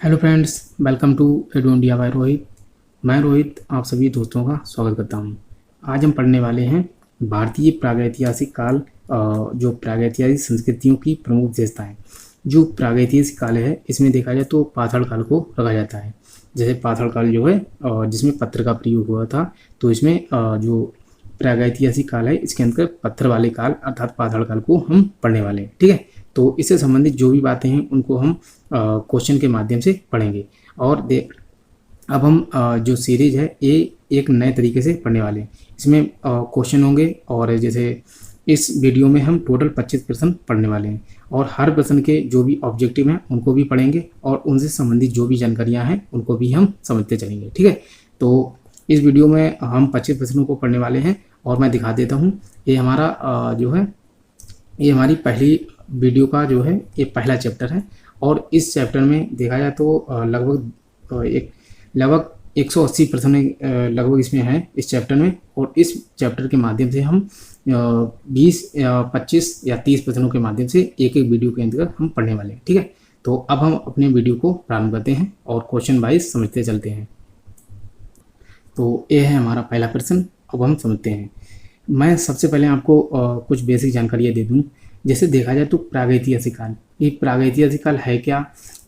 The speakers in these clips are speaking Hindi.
Hello friends, welcome to Edu India by Rohit. मैं रोहित आप सभी दोस्तों का स्वागत करता हूं। आज हम पढ़ने वाले हैं भारतीय प्रागैतिहासिक काल, जो प्रागैतिहासिक संस्कृतियों की प्रमुख विशेषताएं। जो प्रागैतिहासिक काल है इसमें देखा जाए तो पाषाण काल को रखा जाता है। जैसे पाषाण काल जो है जिसमें पत्थर का प्रयोग हुआ था, तो इसमें जो प्रागैतिहासिक काल है इसके अंदर पत्थर वाले काल अर्थात पाषाण काल को हम पढ़ने वाले हैं। ठीक है, तो इससे संबंधित जो भी बातें हैं उनको हम क्वेश्चन के माध्यम से पढ़ेंगे। और अब हम जो सीरीज है ये एक नए तरीके से पढ़ने वाले हैं। इसमें क्वेश्चन होंगे और जैसे इस वीडियो में हम टोटल 25 प्रश्न पढ़ने वाले हैं और हर प्रश्न के जो भी ऑब्जेक्टिव हैं उनको भी पढ़ेंगे और उनसे संबंधित जो भी जानकारियां हैं उनको भी हम समझते चलेंगे। ठीक है, तो इस वीडियो में हम 25 प्रश्नों को पढ़ने वाले हैं और मैं दिखा देता हूँ। ये हमारा जो है ये हमारी पहली वीडियो का जो है ये पहला चैप्टर है और इस चैप्टर में देखा जाए तो लगभग 180 प्रश्न लगभग इसमें है इस चैप्टर में। और इस चैप्टर के माध्यम से हम 20 25 या 30 प्रश्नों के माध्यम से एक एक वीडियो के अंतर्गत हम पढ़ने वाले हैं। ठीक है, तो अब हम अपने वीडियो को प्रारंभ करते हैं और क्वेश्चन वाइज समझते चलते हैं। तो ये है हमारा पहला प्रश्न, अब हम समझते हैं। मैं सबसे पहले आपको कुछ बेसिक जानकारियाँ दे दूँ। जैसे देखा जाए तो प्रागैतिहासिक काल, ये प्रागैतिहासिक काल है क्या?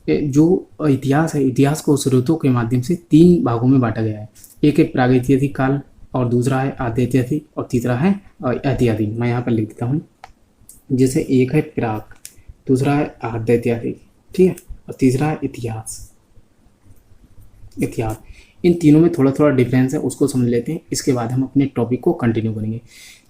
जो इतिहास है, इतिहास को स्रोतों के माध्यम से 3 भागों में बांटा गया है। एक है प्रागैतिहासिक काल और दूसरा है आद्यैतिहासिक और तीसरा है ऐतिहासिक। मैं यहाँ पर लिख देता हूँ। जैसे एक है प्राग, दूसरा है आद्यैतिहासिक, ठीक है, और तीसरा है इतिहास। इन तीनों में थोड़ा थोड़ा डिफरेंस है, उसको समझ लेते हैं। इसके बाद हम अपने टॉपिक को कंटिन्यू करेंगे।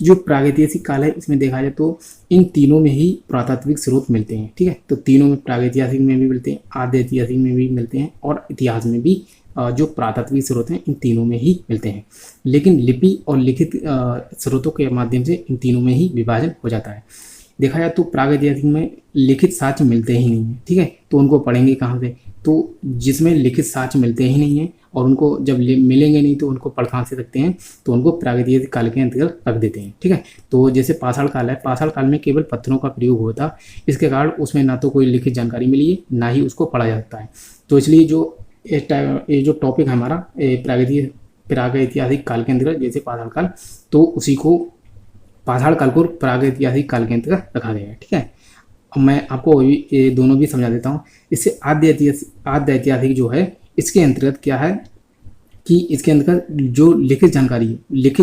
जो प्रागैतिहासिक काल है इसमें देखा जाए तो इन तीनों में ही पुरातात्विक स्रोत मिलते हैं। ठीक है, तो तीनों में प्रागैतिहासिक में भी मिलते हैं, आद्य ऐतिहासिक में भी मिलते हैं और इतिहास में भी जो पुरातात्विक स्रोत हैं इन तीनों में ही मिलते हैं। लेकिन लिपि और लिखित स्रोतों के माध्यम से इन तीनों में ही विभाजन हो जाता है। देखा जाए तो प्रागैतिहासिक में लिखित साक्ष्य मिलते ही नहीं है। ठीक है, तो उनको पढ़ेंगे कहाँ से? तो जिसमें लिखित साक्ष्य मिलते ही नहीं है और उनको जब मिलेंगे नहीं तो उनको पढ़ कहाँ से सकते हैं, तो उनको प्रागैतिहासिक काल के अंतर्गत रख देते हैं। ठीक है, तो जैसे पाषाण काल है, पाषाण काल में केवल पत्थरों का प्रयोग हुआ था, इसके कारण उसमें ना तो कोई लिखित जानकारी मिली है ना ही उसको पढ़ा जा सकता है। तो इसलिए ये जो टॉपिक है हमारा प्रागैतिहासिक काल के अंतर्गत, जैसे पाषाण काल, तो उसी को पाषाण काल को प्रागैतिहासिक काल के अंतर्गत रखा गया है। ठीक है, अब मैं आपको ये दोनों भी समझा देता हूँ। इससे आद्य ऐतिहासिक जो है इसके अंतर्गत क्या है कि इसके अंतर्गत जो लिखित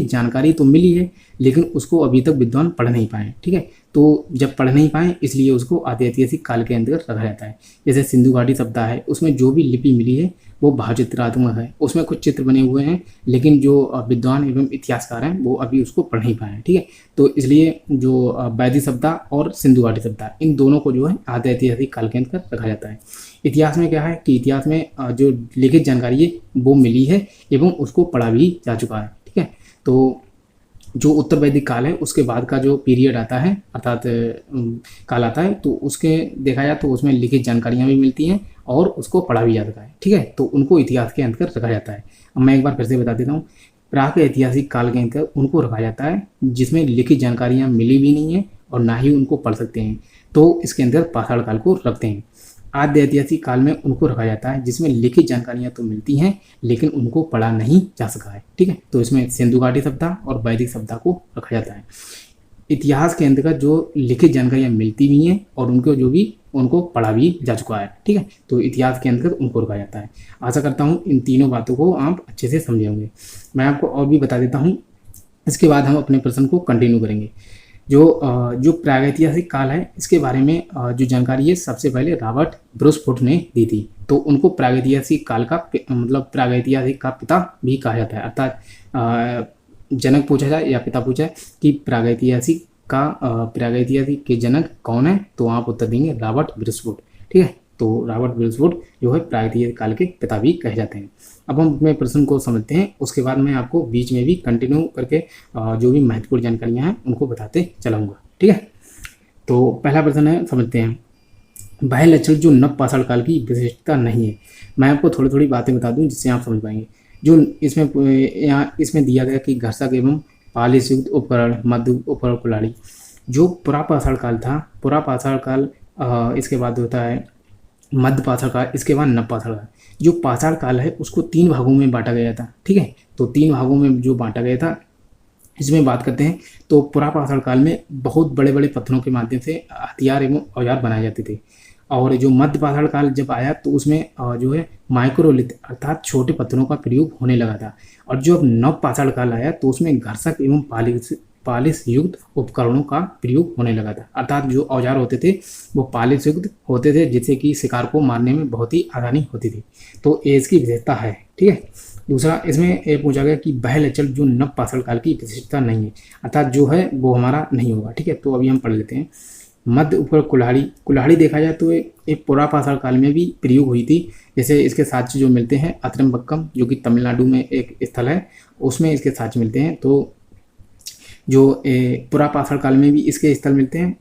जानकारी तो मिली है लेकिन उसको अभी तक विद्वान पढ़ नहीं पाए। ठीक है, तो जब पढ़ नहीं पाए इसलिए उसको आद्य ऐतिहासिक काल के अंतर्गत रखा जाता है। जैसे सिंधु घाटी सभ्यता है, उसमें जो भी लिपि मिली है वो भावचित्रात्मक है, उसमें कुछ चित्र बने हुए हैं लेकिन जो विद्वान एवं इतिहासकार हैं वो अभी उसको पढ़ नहीं पाए हैं। ठीक है, तो इसलिए जो वैदिक सभ्यता और सिंधु घाटी सभ्यता इन दोनों को जो है आद्य ऐतिहासिक काल के अंतर्गत रखा जाता है। इतिहास में क्या है कि इतिहास में जो लिखित जानकारी है वो मिली है एवं उसको पढ़ा भी जा चुका है। ठीक है, तो जो उत्तर वैदिक काल है उसके बाद का जो पीरियड आता है अर्थात काल आता है, तो उसके देखा जाए तो उसमें लिखित जानकारियाँ भी मिलती हैं और उसको पढ़ा भी जाता है। ठीक है, तो उनको इतिहास के अंतर्गत रखा जाता है। अब मैं एक बार फिर से बता देता हूँ, प्राग ऐतिहासिक काल के अंतर्गत उनको रखा जाता है जिसमें लिखित जानकारियाँ मिली भी नहीं है और ना ही उनको पढ़ सकते हैं, तो इसके अंदर पाषाण काल को रखते हैं। आद्य ऐतिहासिक काल में उनको रखा जाता है जिसमें लिखित जानकारियाँ तो मिलती हैं लेकिन उनको पढ़ा नहीं जा सका है। ठीक है, तो इसमें सिंधु घाटी सभ्यता और वैदिक सभ्यता को रखा जाता है। इतिहास के अंतर्गत जो लिखित जानकारियाँ मिलती भी हैं और उनको पढ़ा भी जा चुका है। ठीक है, तो इतिहास के अंतर्गत उनको रखा जाता है। आशा करता हूँ इन तीनों बातों को आप अच्छे से समझे होंगे। मैं आपको और भी बता देता हूँ, इसके बाद हम अपने प्रश्न को कंटिन्यू करेंगे। जो प्रागैतिहासिक काल है इसके बारे में जो जानकारी है सबसे पहले रॉबर्ट ब्रूसफोर्ड ने दी थी। तो उनको प्रागैतिहासिक काल का मतलब प्रागैतिहासिक का पिता भी कहा जाता है। अर्थात जनक पूछा जाए या पिता पूछा जाए कि प्रागैतिहासिक के जनक कौन है, तो आप उत्तर देंगे रॉबर्ट ब्रूसफोर्ड। ठीक है, तो रॉबर्ट ब्रूसफोर्ड जो है प्रागैतिहासिक काल के पिता भी कहे जाते हैं। अब हम अपने प्रश्न को समझते हैं, उसके बाद मैं आपको बीच में भी कंटिन्यू करके जो भी महत्वपूर्ण जानकारियां हैं उनको बताते चलाऊंगा। ठीक है, तो पहला प्रश्न है, समझते हैं। बाह्य लक्षण जो नव पाषाण काल की विशिष्टता नहीं है। मैं आपको थोड़ी थोड़ी बातें बता दूं जिससे आप समझ पाएंगे। जो इसमें दिया गया कि घर्षक एवं पालिश युक्त उपकरण, मध्य उपकरण कुल्हाड़ी। जो पुरा पाषाण काल था, पुरा पाषाण काल इसके बाद होता है मध्य पाषाण काल, इसके बाद नव पाषाण काल। जो पाषाण काल है उसको 3 भागों में बांटा गया था, ठीक है। तो 3 भागों में जो बांटा गया था, इसमें बात करते हैं तो पुरापाषाण काल में बहुत बड़े बड़े पत्थरों के माध्यम से हथियार एवं औजार बनाए जाते थे। और जो मध्य पाषाण काल जब आया तो उसमें जो है माइक्रोलिथ अर्थात छोटे पत्थरों का प्रयोग होने लगा था। और जो अब नव पाषाण काल आया तो उसमें घर्षक एवं पालिश युक्त उपकरणों का प्रयोग होने लगा था, अर्थात जो औजार होते थे वो पालिश युक्त होते थे, जिससे कि शिकार को मारने में बहुत ही आसानी होती थी। तो ये इसकी विशेषता है, ठीक है। दूसरा इसमें ये पूछा गया कि बहल अचल जो नव पाषाण काल की विशेषता नहीं है, अर्थात जो है वो हमारा नहीं होगा, ठीक है। तो अभी हम पढ़ लेते हैं। मध्य ऊपर कुल्हाड़ी, कुल्हाड़ी देखा जाए तो एक पुरापाषाण काल में भी प्रयोग हुई थी। जैसे इसके साक्ष्य जो मिलते हैं अत्रंबक्कम, जो कि तमिलनाडु में एक स्थल है, उसमें इसके साक्ष्य मिलते हैं। तो जो पुरापाषाण काल में भी इसके स्थल मिलते हैं,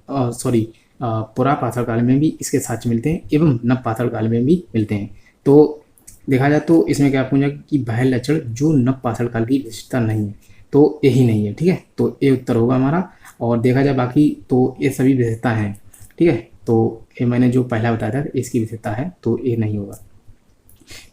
पुरापाषाण काल में भी इसके साक्ष्य मिलते हैं एवं नव पाषाण काल में भी मिलते हैं। तो देखा जाए तो इसमें क्या पूछा कि बहल लचड़ जो नव पाषाण काल की विशेषता नहीं है, तो यही नहीं है, ठीक है। तो ये उत्तर होगा हमारा। और देखा जाए बाकी तो ये सभी विशेषता हैं, ठीक है। तो ये मैंने जो पहला बताया था इसकी विशेषता है, तो ये नहीं होगा।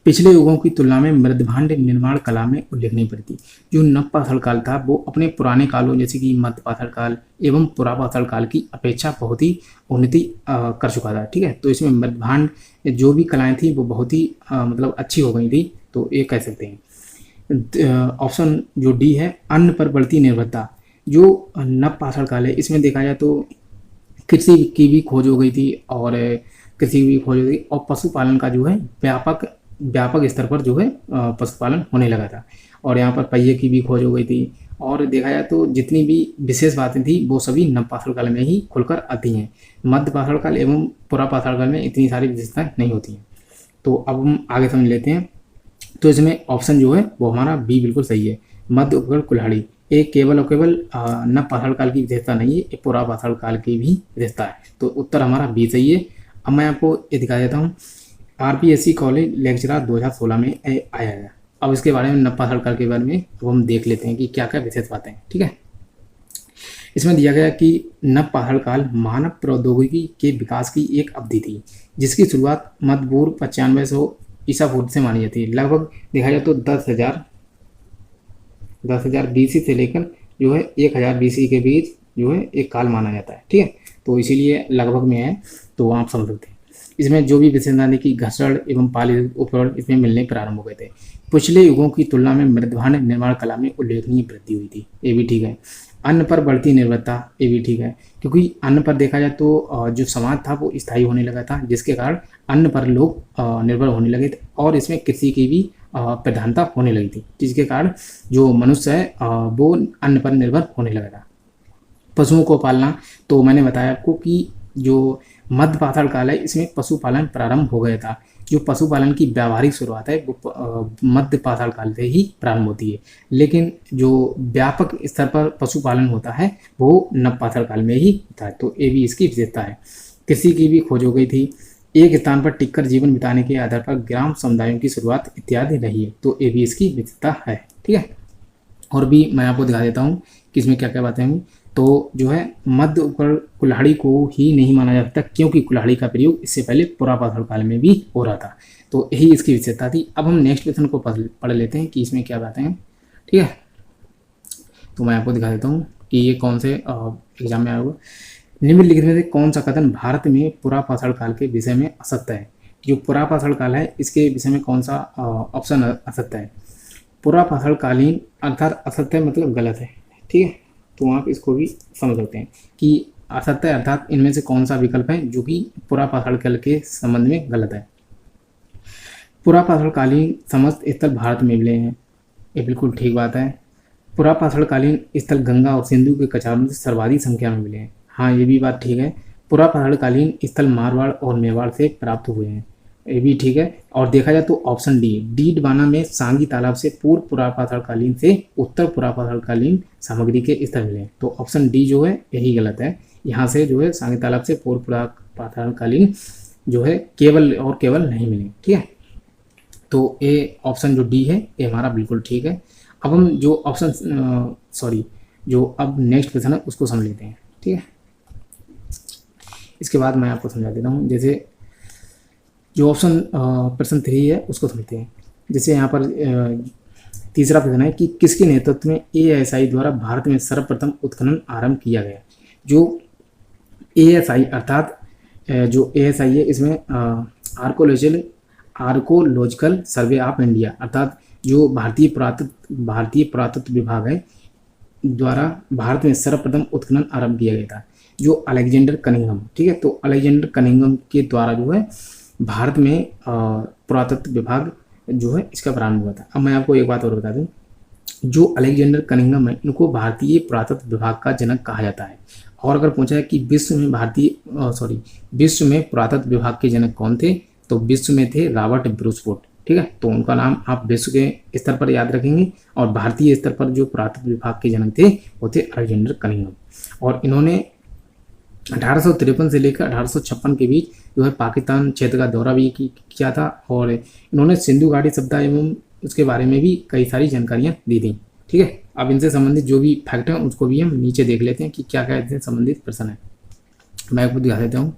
पिछले युगों की तुलना में मृदभांड निर्माण कला में उल्लेखनीय प्रगति। जो नव पाषाण काल था वो अपने पुराने कालों जैसे कि मध्य पाषाण काल एवं पुरापाषाण काल की अपेक्षा बहुत ही उन्नति कर चुका था, ठीक है। तो इसमें मृदभांड जो भी कलाएं थी वो बहुत ही मतलब अच्छी हो गई थी, तो ये कह सकते हैं। ऑप्शन जो डी है, अन्न पर बढ़ती निर्भरता। जो नव पाषाण काल है इसमें देखा जाए तो कृषि की भी खोज हो गई थी, और कृषि की भी खोज हो गई, और पशुपालन का जो है व्यापक स्तर पर जो है पशुपालन होने लगा था। और यहाँ पर पहिए की भी खोज हो गई थी। और देखा जाए तो जितनी भी विशेष बातें थी वो सभी नव पाषाण काल में ही खुलकर आती हैं। मध्य पाषाण काल एवं पुरापाषाण काल में इतनी सारी विशेषताएं नहीं होती हैं। तो अब हम आगे समझ लेते हैं। तो इसमें ऑप्शन जो है वो हमारा बी बिल्कुल सही है, मध्य उपकरण कुल्हाड़ी। एक केवल और केवल नव पाषाण काल की विशेषता नहीं है, ये पुरापाषाण काल की भी विशेषता है। तो उत्तर हमारा बी सही है। अब मैं आपको ये दिखा देता हूँ। आरपीएससी कॉलेज लेक्चरर 2016 में आया है। अब इसके बारे में नव पाषाण काल के बारे में अब हम देख लेते हैं कि क्या क्या विशेष बातें हैं, ठीक है। इसमें दिया गया कि नव पाषाण काल मानव प्रौद्योगिकी के विकास की एक अवधि थी, जिसकी शुरुआत मध्य पूर्व 9500 ईसा पूर्व से मानी जाती है। लगभग देखा जाए तो 10,000 बीसी से लेकर जो है 1000 बीसी के बीच जो है एक काल माना जाता है, ठीक है। तो इसीलिए लगभग में है, तो आप समझ सकते हैं। इसमें जो भी विशेषता थी कि घर्षण एवं पालिश उपकरण इसमें मिलने प्रारंभ हो गए थे। पिछले युगों की तुलना में मृदभांड निर्माण कला में उल्लेखनीय वृद्धि हुई थी, ये भी ठीक है। अन्न पर बढ़ती निर्भरता, ये भी ठीक है, क्योंकि अन्न पर देखा जाए तो जो समाज था वो स्थायी होने लगा था, जिसके कारण अन्न पर लोग निर्भर होने लगे थे। और इसमें कृषि की भी प्रधानता होने लगी थी, जिसके कारण जो मनुष्य है वो अन्न पर निर्भर होने लगा था। पशुओं को पालना, तो मैंने बताया आपको कि जो मध्य पाषाण काल है इसमें पशुपालन प्रारंभ हो गया था। जो पशुपालन की व्यावहारिक शुरुआत है वो मध्य पाषाण काल से ही प्रारंभ होती है, लेकिन जो व्यापक स्तर पर पशुपालन होता है वो नव पाषाण काल में ही होता है। तो ये भी इसकी विशेषता है। कृषि की भी खोज हो गई थी। एक स्थान पर टिककर जीवन बिताने के आधार पर ग्राम समुदायों की शुरुआत इत्यादि रही है, तो ये भी इसकी विशेषता है, ठीक है। और भी मैं आपको दिखा देता हूँ कि इसमें क्या क्या बातें हुई। तो जो है मध्य उपकरण कुल्हाड़ी को ही नहीं माना जा सकता, क्योंकि कुल्हाड़ी का प्रयोग इससे पहले पुरापाषाण काल में भी हो रहा था। तो यही इसकी विशेषता थी। अब हम नेक्स्ट क्वेश्चन को पढ़ लेते हैं कि इसमें क्या बातें हैं, ठीक है। तो मैं आपको दिखा देता हूँ कि ये कौन से एग्जाम में आया हुआ। निम्नलिखित में से कौन सा कथन भारत में पुरापाषाण काल के विषय में असत्य है। जो पुरापाषाण काल है इसके विषय में कौन सा ऑप्शन असत्य है। पुरापाषाण कालीन अर्थात असत्य मतलब गलत है, ठीक है। तो आप इसको भी समझ सकते हैं कि असत्य अर्थात इनमें से कौन सा विकल्प है जो कि पुरापाषाण काल के संबंध में गलत है। पुरापाषाण कालीन समस्त स्थल भारत में मिले हैं, ये बिल्कुल ठीक बात है। पुरापाषाण कालीन स्थल गंगा और सिंधु के कछारों से सर्वाधिक संख्या में मिले हैं, हाँ ये भी बात ठीक है। पुरापाषाण कालीन स्थल मारवाड़ और मेवाड़ से प्राप्त हुए हैं, ये भी ठीक है। और देखा जाए तो ऑप्शन डी डबाना में सांगी तालाब से पूर्व पुरापाषाण कालीन से उत्तर पुरापाषाण कालीन सामग्री के स्थल मिले, तो ऑप्शन डी जो है यही गलत है। यहाँ से जो है सांगी तालाब से पूर्व पुरापाषाण कालीन जो है केवल और केवल नहीं मिले, ठीक है। तो ये ऑप्शन जो डी है ये हमारा बिल्कुल ठीक है। अब हम जो ऑप्शन जो अब नेक्स्ट क्वेश्चन है उसको समझ लेते हैं, ठीक है। इसके बाद मैं आपको समझा देता हूँ। जैसे जो ऑप्शन प्रश्न 3 है उसको समझते हैं। जैसे यहाँ पर तीसरा प्रश्न है कि किसके नेतृत्व में ASI द्वारा भारत में सर्वप्रथम उत्खनन आरंभ किया गया। जो ASI अर्थात जो ASI है इसमें आर्कोलॉजिकल सर्वे ऑफ इंडिया अर्थात जो भारतीय पुरातत्व विभाग है द्वारा भारत में सर्वप्रथम उत्खनन आरंभ किया गया था, जो अलेक्जेंडर कनिंघम, ठीक है। तो अलेक्जेंडर कनिंघम के द्वारा जो है भारत में पुरातत्व विभाग जो है इसका प्रारंभ हुआ था। अब मैं आपको एक बात और बता दूं, जो अलेक्जेंडर कनिंघम है इनको भारतीय पुरातत्व विभाग का जनक कहा जाता है। और अगर पूछा है कि विश्व में पुरातत्व विभाग के जनक कौन थे, तो विश्व में थे रॉबर्ट ब्रूसफोर्ड, ठीक है। तो उनका नाम आप विश्व के स्तर पर याद रखेंगे और भारतीय स्तर पर जो पुरातत्व विभाग के जनक थे वो थे अलेक्जेंडर कनिंघम। और इन्होंने 1853 से लेकर 1856 के बीच जो है पाकिस्तान क्षेत्र का दौरा भी किया था और इन्होंने सिंधु घाटी सभ्यता एवं उसके बारे में भी कई सारी जानकारियां दी थी, ठीक है। अब इनसे संबंधित जो भी फैक्ट हैं उसको भी हम नीचे देख लेते हैं कि क्या क्या इनसे संबंधित प्रश्न है। मैं आपको दिखा देता हूँ,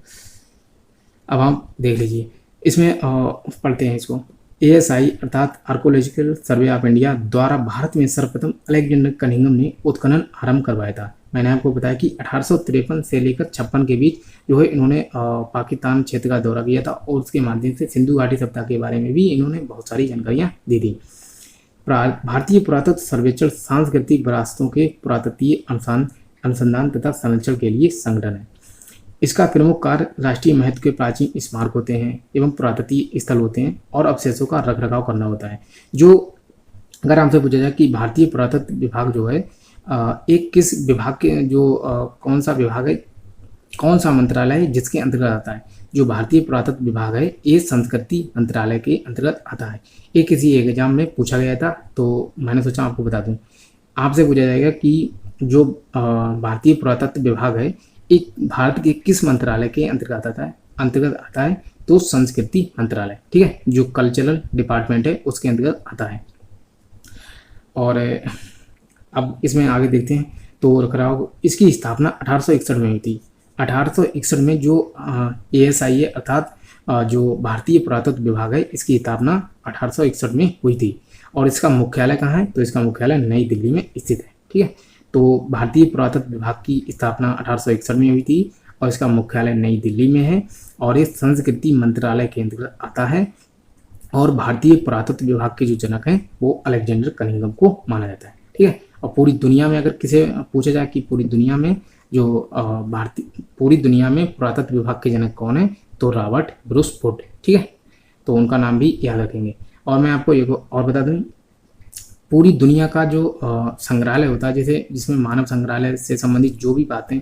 अब आप देख लीजिए। इसमें पढ़ते हैं इसको। ASI अर्थात आर्कोलॉजिकल सर्वे ऑफ इंडिया द्वारा भारत में सर्वप्रथम अलेक्जेंडर कनिंघम ने उत्खनन आरंभ करवाया था। मैंने आपको बताया कि 1853 से लेकर 56 के बीच जो है इन्होंने पाकिस्तान क्षेत्र का दौरा किया था और उसके माध्यम से सिंधु घाटी सभ्यता के बारे में भी इन्होंने बहुत सारी जानकारियाँ दी थी। भारतीय पुरातत्व सर्वेक्षण सांस्कृतिक विरासतों के पुरातत्वीय अनुसंधान तथा संरक्षण के लिए संगठन है। इसका प्रमुख कार्य राष्ट्रीय महत्व के प्राचीन स्मारक होते हैं एवं पुरातत्वीय स्थल होते हैं और अवशेषों का रखरखाव करना होता है। जो अगर हमसे पूछा जाए कि भारतीय पुरातत्व विभाग जो है एक किस विभाग के जो कौन सा विभाग है, कौन सा मंत्रालय है जिसके अंतर्गत आता है, जो भारतीय पुरातत्व विभाग है ये संस्कृति मंत्रालय के अंतर्गत आता है। ये किसी एग्जाम में पूछा गया था तो मैंने सोचा आपको बता दूं। आपसे पूछा जाएगा कि जो भारतीय पुरातत्व विभाग है एक भारत के किस मंत्रालय के अंतर्गत आता है तो संस्कृति मंत्रालय, ठीक है, जो कल्चरल डिपार्टमेंट है उसके अंतर्गत आता है। और अब इसमें आगे देखते हैं तो रखरखाव इसकी स्थापना 1861 में हुई थी। 1861 में जो ASI है अर्थात जो भारतीय पुरातत्व विभाग है इसकी स्थापना 1861 में हुई थी। और इसका मुख्यालय कहाँ है, तो इसका मुख्यालय नई दिल्ली में स्थित है, ठीक है। तो भारतीय पुरातत्व विभाग की स्थापना 1861 में हुई थी और इसका मुख्यालय नई दिल्ली में है और ये संस्कृति मंत्रालय के अंतर्गत आता है। और भारतीय पुरातत्व विभाग के जो जनक हैं वो अलेक्जेंडर कनिंघम को माना जाता है, ठीक है। और पूरी दुनिया में अगर किसे पूछा जाए कि पूरी दुनिया में पुरातत्व विभाग के जनक कौन है, तो रॉबर्ट ब्रूसफोर्ड, ठीक है। तो उनका नाम भी याद रखेंगे। और मैं आपको एक और बता दूं, पूरी दुनिया का जो संग्रहालय होता है जैसे जिसमें मानव संग्रहालय से संबंधित जो भी बातें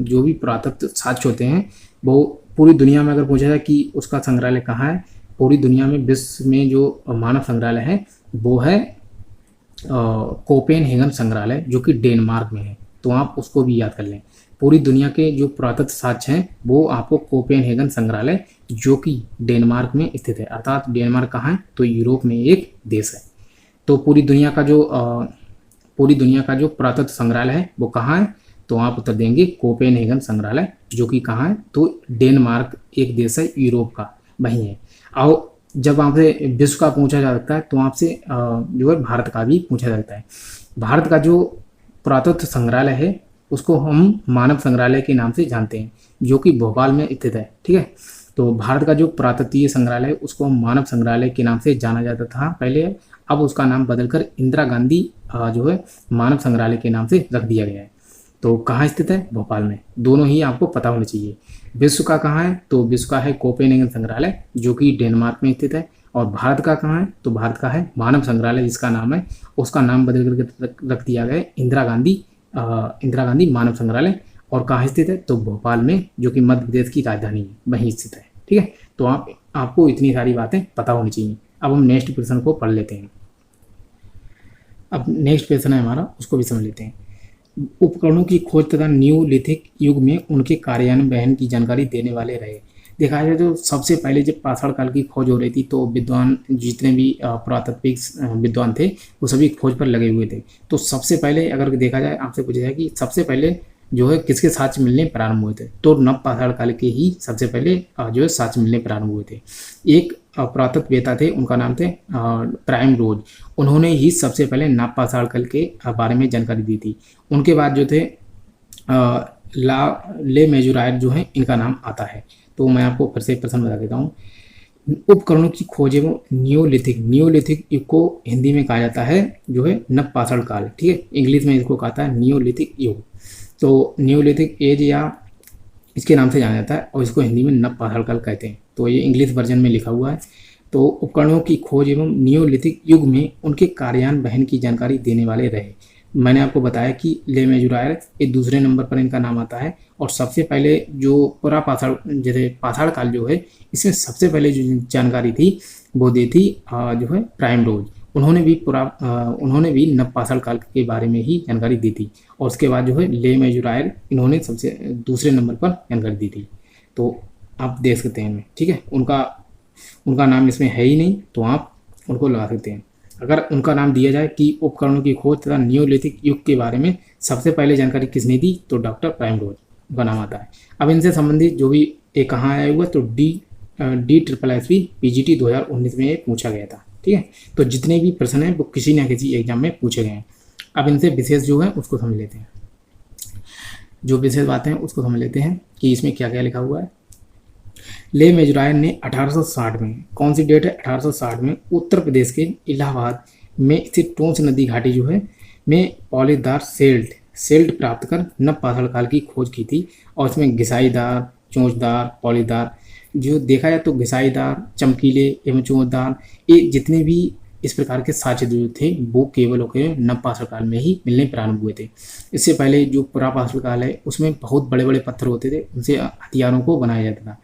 जो भी पुरातत्व साक्ष्य होते हैं वो पूरी दुनिया में अगर पूछा जाए कि उसका संग्रहालय कहाँ है, पूरी दुनिया में विश्व में जो मानव संग्रहालय है वो है कोपेनहेगन संग्रहालय जो कि डेनमार्क में है। तो आप उसको भी याद कर लें। पूरी दुनिया के जो पुरातत्व साक्ष्य हैं वो आपको कोपेनहेगन संग्रहालय जो कि डेनमार्क में स्थित है। अर्थात डेनमार्क कहाँ है, तो यूरोप में एक देश है। तो पूरी दुनिया का जो पुरातत्व संग्रहालय है वो कहाँ है, तो आप उत्तर देंगे कोपेनहेगन संग्रहालय जो कि कहाँ है, तो डेनमार्क एक देश है यूरोप का, वही है। और जब आपसे विश्व का पूछा जा सकता है तो आपसे जो है भारत का भी पूछा जाता है। भारत का जो पुरातत्व संग्रहालय है उसको हम मानव संग्रहालय के नाम से जानते हैं जो कि भोपाल में स्थित है, ठीक है। तो भारत का जो पुरातत्वीय संग्रहालय है उसको हम मानव संग्रहालय के नाम से जाना जाता था पहले, अब उसका नाम बदलकर इंदिरा गांधी जो है मानव संग्रहालय के नाम से रख दिया गया है। तो कहाँ स्थित है, भोपाल में। दोनों ही आपको पता होने चाहिए। विश्व का कहाँ है, तो विश्व का है कोपेनहेगन संग्रहालय जो कि डेनमार्क में स्थित है। और भारत का कहाँ है, तो भारत का है मानव संग्रहालय जिसका नाम है, उसका नाम बदल करके रख दिया गया है इंदिरा गांधी मानव संग्रहालय। और कहाँ स्थित है, तो भोपाल में जो कि मध्य प्रदेश की राजधानी है वहीं स्थित है, ठीक है। तो आपको इतनी सारी बातें पता होनी चाहिए। अब हम नेक्स्ट क्वेश्चन को पढ़ लेते हैं। अब नेक्स्ट क्वेश्चन है हमारा, उसको भी समझ लेते हैं। उपकरणों की खोज तथा न्यूलिथिक युग में उनके कार्यान्वयन की जानकारी देने वाले रहे। देखा जाए तो सबसे पहले जब पाषाण काल की खोज हो रही थी तो विद्वान जितने भी पुरातात्विक विद्वान थे वो सभी खोज पर लगे हुए थे। तो सबसे पहले अगर देखा जाए, आपसे पूछा जाए कि सबसे पहले जो है किसके साक्ष्य मिलने प्रारंभ हुए थे, तो नव पाषाण काल के ही सबसे पहले जो है साक्ष्य मिलने प्रारंभ हुए थे। एक पुरातत्ववेता थे, उनका नाम थे प्राइम रोज, उन्होंने ही सबसे पहले नव पाषाण काल के बारे में जानकारी दी थी। उनके बाद जो थे ले मेजुरायर जो है इनका नाम आता है। तो मैं आपको फिर से प्रश्न बता देता हूँ। उपकरणों की खोज एवं नियोलिथिक युग को हिंदी में कहा जाता है जो है नव पाषाण काल, ठीक है। इंग्लिश में इसको कहता है नियोलिथिक युग। तो नियोलिथिक एज या इसके नाम से जाना जाता है और इसको हिंदी में नव पाषाण काल कहते हैं। तो ये इंग्लिश वर्जन में लिखा हुआ है। तो उपकरणों की खोज एवं नियोलिथिक युग में उनके कार्यान्वयन की जानकारी देने वाले रहे। मैंने आपको बताया कि ले मेजुरायर ये दूसरे नंबर पर इनका नाम आता है, और सबसे पहले जो पुरा पाषाण जैसे पाषाण काल जो है इसमें सबसे पहले जो जानकारी थी वो दी थी जो है प्राइम रोज। उन्होंने भी नव पाषाण काल के बारे में ही जानकारी दी थी, और उसके बाद जो है ले मेजुरायर इन्होंने सबसे दूसरे नंबर पर जानकारी दी थी। तो आप देख सकते हैं इनमें, ठीक है। उनका नाम इसमें है ही नहीं तो आप उनको लगा सकते हैं। अगर उनका नाम दिया जाए कि उपकरणों की खोज तथा नियोलिथिक युग के बारे में सबसे पहले जानकारी किसने दी, तो डॉक्टर प्राइम रोज का नाम आता है। अब इनसे संबंधित जो भी एक कहाँ आया हुआ, तो DSSS PGT 2019 में ये पूछा गया था, ठीक है। तो जितने भी प्रश्न हैं वो किसी न किसी एग्जाम में पूछे गए हैं। अब इनसे विशेष जो है उसको समझ लेते हैं, जो विशेष बातें हैं उसको समझ लेते हैं कि इसमें क्या क्या लिखा हुआ है। ले मेजुरायर ने 1860 में, कौन सी डेट है 1860 में, उत्तर प्रदेश के इलाहाबाद में स्थित टोंस नदी घाटी जो है में पॉलीदार सेल्ट प्राप्त कर नव पाषाण काल की खोज की थी। और इसमें घिसाईदार, चोंचदार, पॉलीदार, जो देखा जाए तो घिसाईदार, चमकीले एवं चोंचदार ये जितने भी इस प्रकार के साक्ष्य जो थे वो केवल नव पाषाण काल में ही मिलने प्रारंभ हुए थे। इससे पहले जो पुरा पाषाण काल है उसमें बहुत बड़े बड़े पत्थर होते थे, उनसे हथियारों को बनाया जाता था।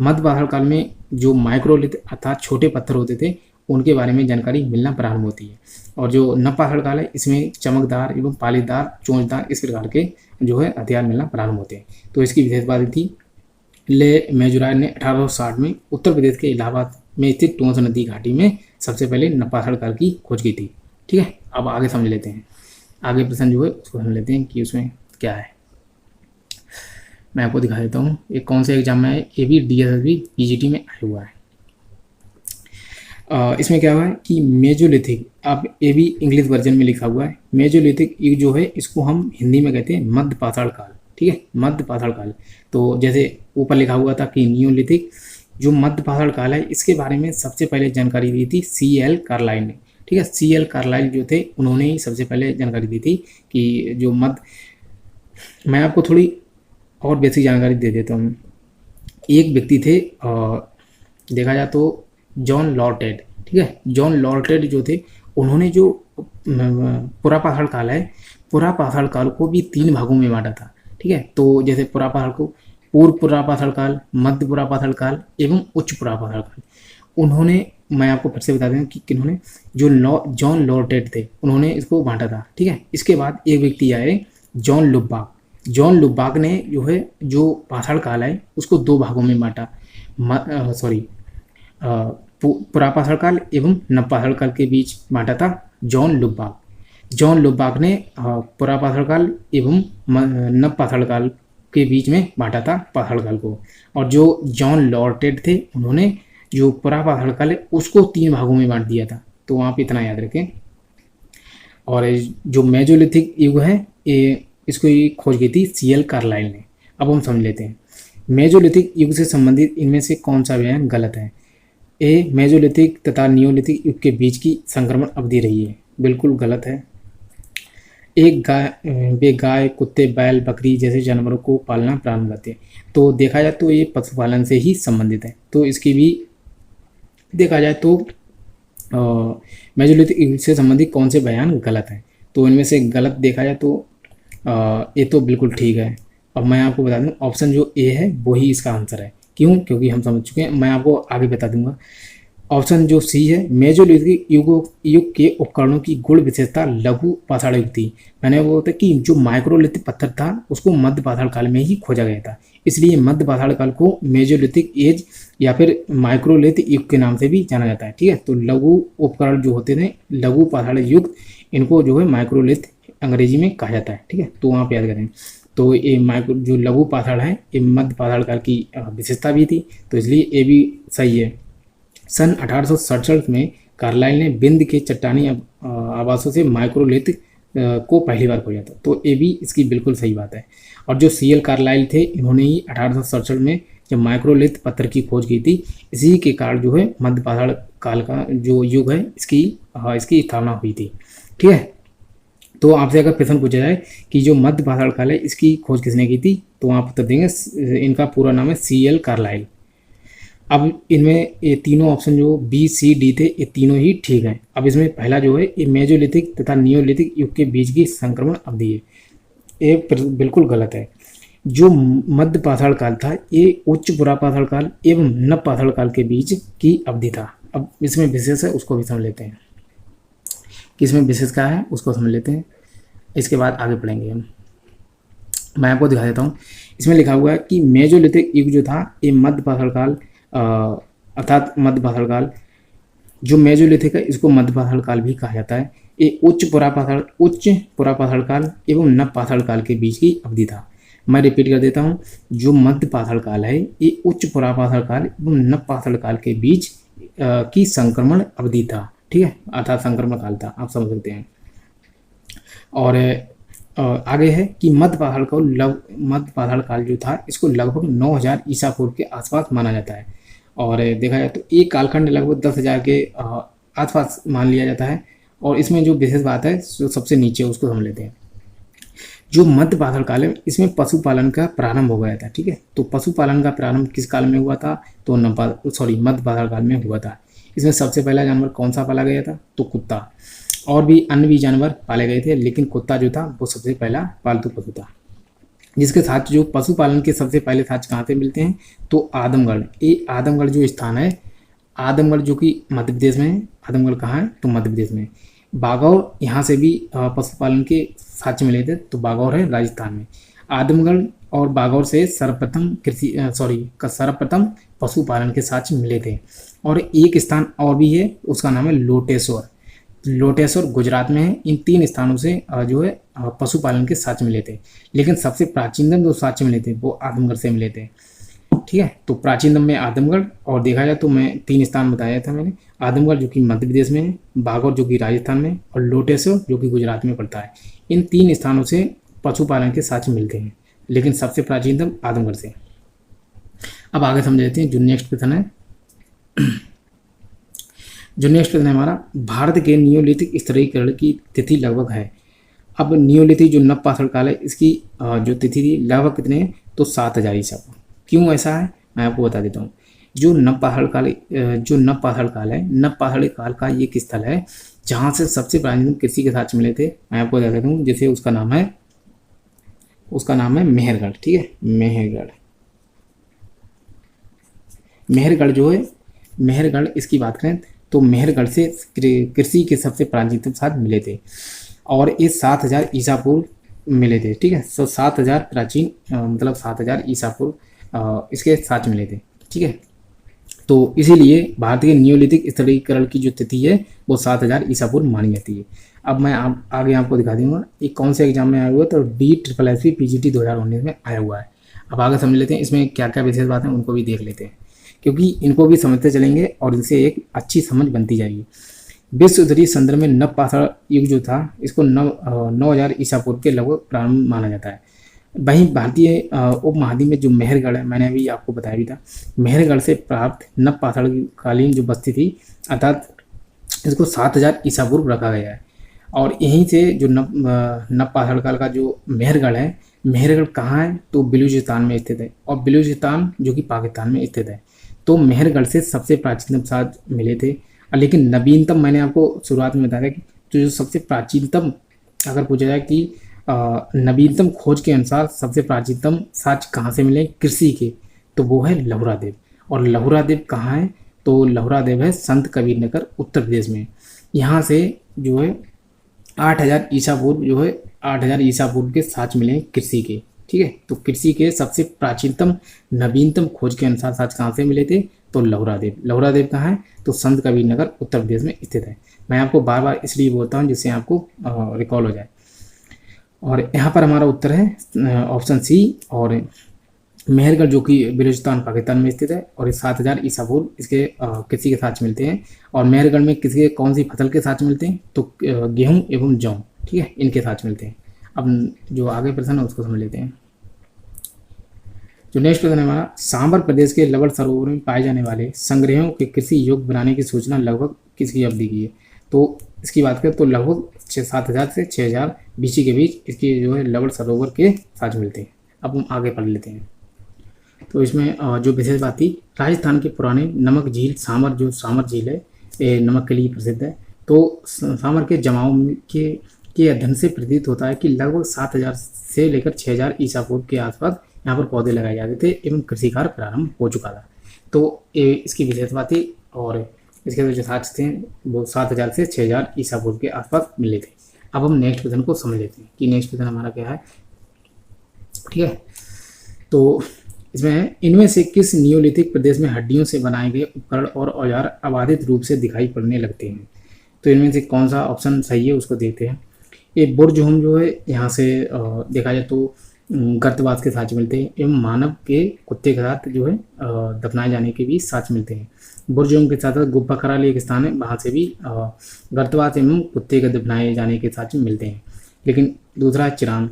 मध्य पाषाण काल में जो माइक्रोलिथ अर्थात छोटे पत्थर होते थे उनके बारे में जानकारी मिलना प्रारंभ होती है। और जो नव पाषाण काल है इसमें चमकदार एवं पालीदार, चोंचदार इस प्रकार के जो है हथियार मिलना प्रारंभ होते हैं। तो इसकी विशेष बात थी ले मेजुरायर ने 1860 में उत्तर प्रदेश के इलाहाबाद में स्थित टोंस नदी घाटी में सबसे पहले नव पाषाण काल की खोज की थी, ठीक है। अब आगे समझ लेते हैं, आगे प्रश्न जो है उसको समझ लेते हैं कि उसमें क्या है। मैं आपको दिखा देता हूँ ये कौन से एग्जाम में है, ये भी DSSB PGT में आया हुआ है। इसमें क्या हुआ है कि मेजोलिथिक, अब ये भी इंग्लिश वर्जन में लिखा हुआ है। मेजोलिथिक युग जो है इसको हम हिंदी में कहते हैं मध्य पाषाण काल, ठीक है, मध्य पाषाण काल। तो जैसे ऊपर लिखा हुआ था कि नियोलिथिक, जो मध्य पाषाण काल है इसके बारे में सबसे पहले जानकारी दी थी CL कार्लाइल ने, ठीक है। CL कार्लाइल जो थे उन्होंने ही सबसे पहले जानकारी दी थी कि जो मैं आपको थोड़ी और बेसिक जानकारी दे देता हूँ। एक व्यक्ति थे देखा जाए तो जॉन लॉर्टेड, ठीक है। जॉन लॉर्टेड जो थे उन्होंने जो पुरा पाषाण काल है, पुरा पाषाण काल को भी 3 भागों में बांटा था, ठीक है। तो जैसे पुरा पाषाण को पूर्व पुरा पाषाण काल, मध्य पुरा पाषाण काल एवं उच्च पुरा पाषाण काल। उन्होंने, मैं आपको फिर से बता दें कि किन्होंने, जो जॉन लॉर्टेड थे उन्होंने इसको बांटा था, ठीक है। इसके बाद एक व्यक्ति आए जॉन लुबाक ने जो है जो पाषाण काल है उसको 2 भागों में बांटा, पुरा पाषाण काल एवं नव पाषाण काल के बीच बांटा था जॉन लुबाक ने पुरा पाषाण काल एवं नव पाषाण काल के बीच में बांटा था पाषाण काल को। और जो जॉन लॉर्टेड थे उन्होंने जो पुरा पाषाण काल है उसको 3 भागों में बांट दिया था। तो आप इतना याद रखें। और जो मेजोलिथिक युग है ये इसको खोज की थी CL कार्लाइल ने। अब हम समझ लेते हैं मेजोलिथिक युग से संबंधित इनमें से कौन सा बयान गलत है। ए, मेजोलिथिक तथा नियोलिथिक युग के बीच की संक्रमण अवधि रही है, बिल्कुल गलत है। वे गाय, कुत्ते, बैल, बकरी जैसे जानवरों को पालना प्रारंभ करते हैं। तो देखा जाए तो ये पशुपालन से ही संबंधित है। तो इसकी भी देखा जाए तो मेजोलिथिक युग से संबंधित कौन से बयान गलत हैं। तो इनमें से गलत देखा जाए तो ये तो बिल्कुल ठीक है। अब मैं आपको बता दूं ऑप्शन जो ए है वही इसका आंसर है। क्यों? क्योंकि हम समझ चुके हैं। मैं आपको आगे बता दूंगा। ऑप्शन जो सी है, मेजोलिथिक युग के उपकरणों की गुण विशेषता लघु पाषाण युग थी। मैंने वो बोला कि जो माइक्रोलिथिक पत्थर था उसको मध्य पाषाण काल में ही खोजा गया था, इसलिए मध्य पाषाण काल को मेजोलिथिक एज या फिर माइक्रोलिथिक युग के नाम से भी जाना जाता है। ठीक है, तो लघु उपकरण जो होते थे, लघु पाषाण युग, इनको जो है माइक्रोलिथ अंग्रेजी में कहा जाता है। ठीक है, तो आप याद करें। तो ये माइक्रो जो लघु पाषाण है ये मध्य पाषाण काल की विशेषता भी थी, तो इसलिए ये भी सही है। सन 1867 में कार्लाइल ने बिंद के चट्टानी आवासों से माइक्रोलिथ को पहली बार खोजा था, तो ये भी इसकी बिल्कुल सही बात है। और जो CL कार्लाइल थे इन्होंने ही 1867 में जब माइक्रोलिथ पत्थर की खोज की थी, इसी के कारण जो है मध्य पाषाण काल का जो युग है इसकी स्थापना हुई थी। ठीक है, तो आपसे अगर प्रश्न पूछा जाए कि जो मध्य पाषाण काल है इसकी खोज किसने की थी, तो आप उत्तर देंगे इनका पूरा नाम है CL कार्लाइल। अब इनमें ये तीनों ऑप्शन जो B, C, D थे ये तीनों ही ठीक हैं। अब इसमें पहला जो है ये मेजोलिथिक तथा नियोलिथिक युग के बीच की संक्रमण अवधि है, ये बिल्कुल गलत है। जो मध्य पाषाण काल था ये उच्च पुरापाषाण काल एवं नव पाषाण काल के बीच की अवधि था। अब इसमें विशेष है उसको भी समझ लेते हैं, किसमें विशेष क्या है उसको समझ लेते हैं, इसके बाद आगे पढ़ेंगे हम। मैं आपको दिखा देता हूँ, इसमें लिखा हुआ है कि मेजोलिथिक युग जो था ये मध्य पाषाण काल अर्थात मध्य पाषाण काल जो मेजोलिथिक है इसको मध्य पाषाण काल भी कहा जाता है। ये उच्च पुरापाषाण काल एवं नव पाषाण काल के बीच की अवधि था। मैं रिपीट कर देता हूँ, जो मध्य पाषाण काल है ये उच्च पुरापाषाण काल एवं नव पाषाण काल के बीच की संक्रमण अवधि था। ठीक है, अर्थात संक्रमण काल था, आप समझ सकते हैं। और आगे है कि मध्य पाषाण काल जो था इसको लगभग 9000 ईसा पूर्व के आसपास माना जाता है। और देखा जाए तो एक कालखंड लगभग 10,000 के आसपास मान लिया जाता है। और इसमें जो विशेष बात है जो सबसे नीचे उसको समझ लेते हैं। जो मध्य पाषाण काल है इसमें पशुपालन का प्रारंभ हो गया था। ठीक है, तो पशुपालन का प्रारंभ किस काल में हुआ था, तो मध्य पाषाण काल में हुआ था। इसमें सबसे पहला जानवर कौन सा पाला गया था, तो कुत्ता। और भी अन्य भी जानवर पाले गए थे, लेकिन कुत्ता जो था वो सबसे पहला पालतू पशु था। जिसके साथ जो पशुपालन के सबसे पहले साक्ष्य कहाँ से मिलते हैं, तो आदमगढ़। ये आदमगढ़ जो स्थान है, आदमगढ़ जो कि मध्य प्रदेश में है। आदमगढ़ कहाँ है, तो मध्य प्रदेश में। बागौर, यहाँ से भी पशुपालन के साक्ष्य मिले थे, तो बागौर है राजस्थान में। आदमगढ़ और बागौर से सर्वप्रथम पशुपालन के साक्ष्य मिले थे। और एक स्थान और भी है, उसका नाम है लोटेश्वर। लोटेश्वर गुजरात में है। इन 3 स्थानों से जो है पशुपालन के साक्ष्य मिले थे, लेकिन सबसे प्राचीनतम जो साक्ष्य मिले थे वो आदमगढ़ से मिले थे। ठीक है, तो प्राचीनतम में आदमगढ़, और देखा जाए तो मैं 3 स्थान बताया था मैंने, आदमगढ़ जो कि मध्य प्रदेश में है, बागौर जो कि राजस्थान में, और लोटेश्वर जो कि गुजरात में पड़ता है। इन 3 स्थानों से पशुपालन के साक्ष्य मिलते हैं, लेकिन सबसे प्राचीनतम आदमगढ़ से। अब आगे समझ लेते हैं। जो नेक्स्ट प्रश्न है हमारा, भारत के नियोलिथिक स्तरीकरण की तिथि लगभग है। अब नियोलिथिक जो नव पाषाण काल है इसकी जो तिथि थी लगभग कितने है, तो 7000 ईसा पूर्व। क्यों ऐसा है मैं आपको बता देता हूँ। जो नव पाषाण काल है, नव पाषाण काल का ये एक स्थल है जहाँ से सबसे प्राचीन कृषि के साक्ष्य मिले थे। मैं आपको बता देता हूँ, जैसे उसका नाम है मेहरगढ़। ठीक है, मेहरगढ़ इसकी बात करें तो मेहरगढ़ से कृषि के सबसे प्राचीनतम साक्ष्य मिले थे, और ये 7000 ईसा पूर्व मिले थे। ठीक है, 7000 प्राचीन मतलब 7000 ईसा पूर्व इसके साक्ष्य मिले थे। ठीक है, तो इसीलिए भारतीय नियोलिथिक स्तरीकरण की जो तिथि है वो 7000 ईसा पूर्व मानी जाती है। अब मैं आगे आपको दिखा दूंगा ये कौन से एग्जाम में आया हुआ है, तो DSSS PGT 2019 में आया हुआ है। अब आगे समझ लेते हैं इसमें क्या क्या विशेष बातें उनको भी देख लेते हैं, क्योंकि इनको भी समझते चलेंगे और इनसे एक अच्छी समझ बनती जाएगी। विश्व स्तरीय संदर्भ में नव पाषाण युग जो था इसको 9000 ईसा पूर्व के लगभग प्रारंभ माना जाता है। वहीं भारतीय उपमहाद्वीप में जो मेहरगढ़ है, मैंने अभी आपको बताया भी था, मेहरगढ़ से प्राप्त नव पाषाण कालीन जो बस्ती थी अर्थात इसको 7000 ईसा पूर्व रखा गया है। और यहीं से जो नव पाषाण काल का जो मेहरगढ़ है, मेहरगढ़ कहाँ है, तो बलूचिस्तान में स्थित है, और बलूचिस्तान जो कि पाकिस्तान में स्थित है। तो मेहरगढ़ से सबसे प्राचीनतम साक्ष्य मिले थे, लेकिन नवीनतम मैंने आपको शुरुआत में बताया कि तो जो सबसे प्राचीनतम अगर पूछा जाए कि नवीनतम खोज के अनुसार सबसे प्राचीनतम साक्ष्य कहाँ से मिले कृषि के, तो वो है लहुरा देव। और लहुरा देव कहाँ है, तो लहुरा देव है संत कबीर नगर उत्तर प्रदेश में। यहाँ से जो है 8000 ईसा पूर्व के साक्ष्य मिले कृषि के। ठीक है, तो कृषि के सबसे प्राचीनतम नवीनतम खोज के अनुसार साक्ष्य कहाँ से मिले थे, तो लहुरा देव कहाँ है, तो संत कबीर नगर उत्तर प्रदेश में स्थित है। मैं आपको बार बार इसलिए बोलता हूँ जिससे आपको रिकॉल हो जाए। और यहाँ पर हमारा उत्तर है ऑप्शन सी। और मेहरगढ़ जो कि बलूचिस्तान पाकिस्तान में स्थित है, और 7000 ईसा पूर्व इसके कृषि के साक्ष्य मिलते हैं। और मेहरगढ़ में किसी कौन सी फसल के साक्ष्य मिलते हैं, तो गेहूं एवं जौ, ठीक है, इनके साक्ष्य मिलते हैं। अब जो आगे प्रश्न है उसको समझ लेते हैं। जो नेक्स्ट प्रश्न है हमारा, सांबर प्रदेश के लवण सरोवर में पाए जाने वाले संग्रहों के कृषि योग्य बनाने की सूचना लगभग किसकी अवधि की है। तो इसकी बात करें तो लगभग 7000 से 6000 BC के बीच इसकी जो है लवण सरोवर के साक्ष्य मिलते हैं। अब हम आगे पढ़ लेते हैं। तो इसमें जो विशेष बात थी, राजस्थान के पुराने नमक झील सांबर, जो सांबर झील है ये नमक के लिए प्रसिद्ध है। तो सांबर के जमाव के अध्ययन से प्रतीत होता है कि लगभग 7000 से लेकर 6000 ईसा पूर्व के आसपास यहाँ पर पौधे लगाए जाते थे एवं कृषि कार्य प्रारंभ हो चुका था। तो इसकी विशेष बात थी, और इसके जो साक्ष्य थे वो 7000 से 6000 ईसा पूर्व के आसपास मिले थे। अब हम नेक्स्ट प्रश्न को समझ लेते हैं कि नेक्स्ट प्रश्न हमारा क्या है, ठीक है। तो इसमें इनमें से किस नियोलिथिक प्रदेश में हड्डियों से बनाए गए उपकरण और औजार अबाधित रूप से दिखाई पड़ने लगते हैं। तो इनमें से कौन सा ऑप्शन सही है उसको देखते हैं। ये बुर्जहोम जो है यहाँ से देखा जाए तो गर्तवास के साक्ष्य मिलते हैं एवं मानव के कुत्ते के साथ जो है दफनाए जाने के भी साक्ष्य मिलते हैं। बुर्जहोम के साथ साथ गुब्बा कराल एक स्थान है, वहाँ से भी गर्तवास एवं कुत्ते के दफनाए जाने के साक्ष्य मिलते हैं। लेकिन दूसरा चिरांद,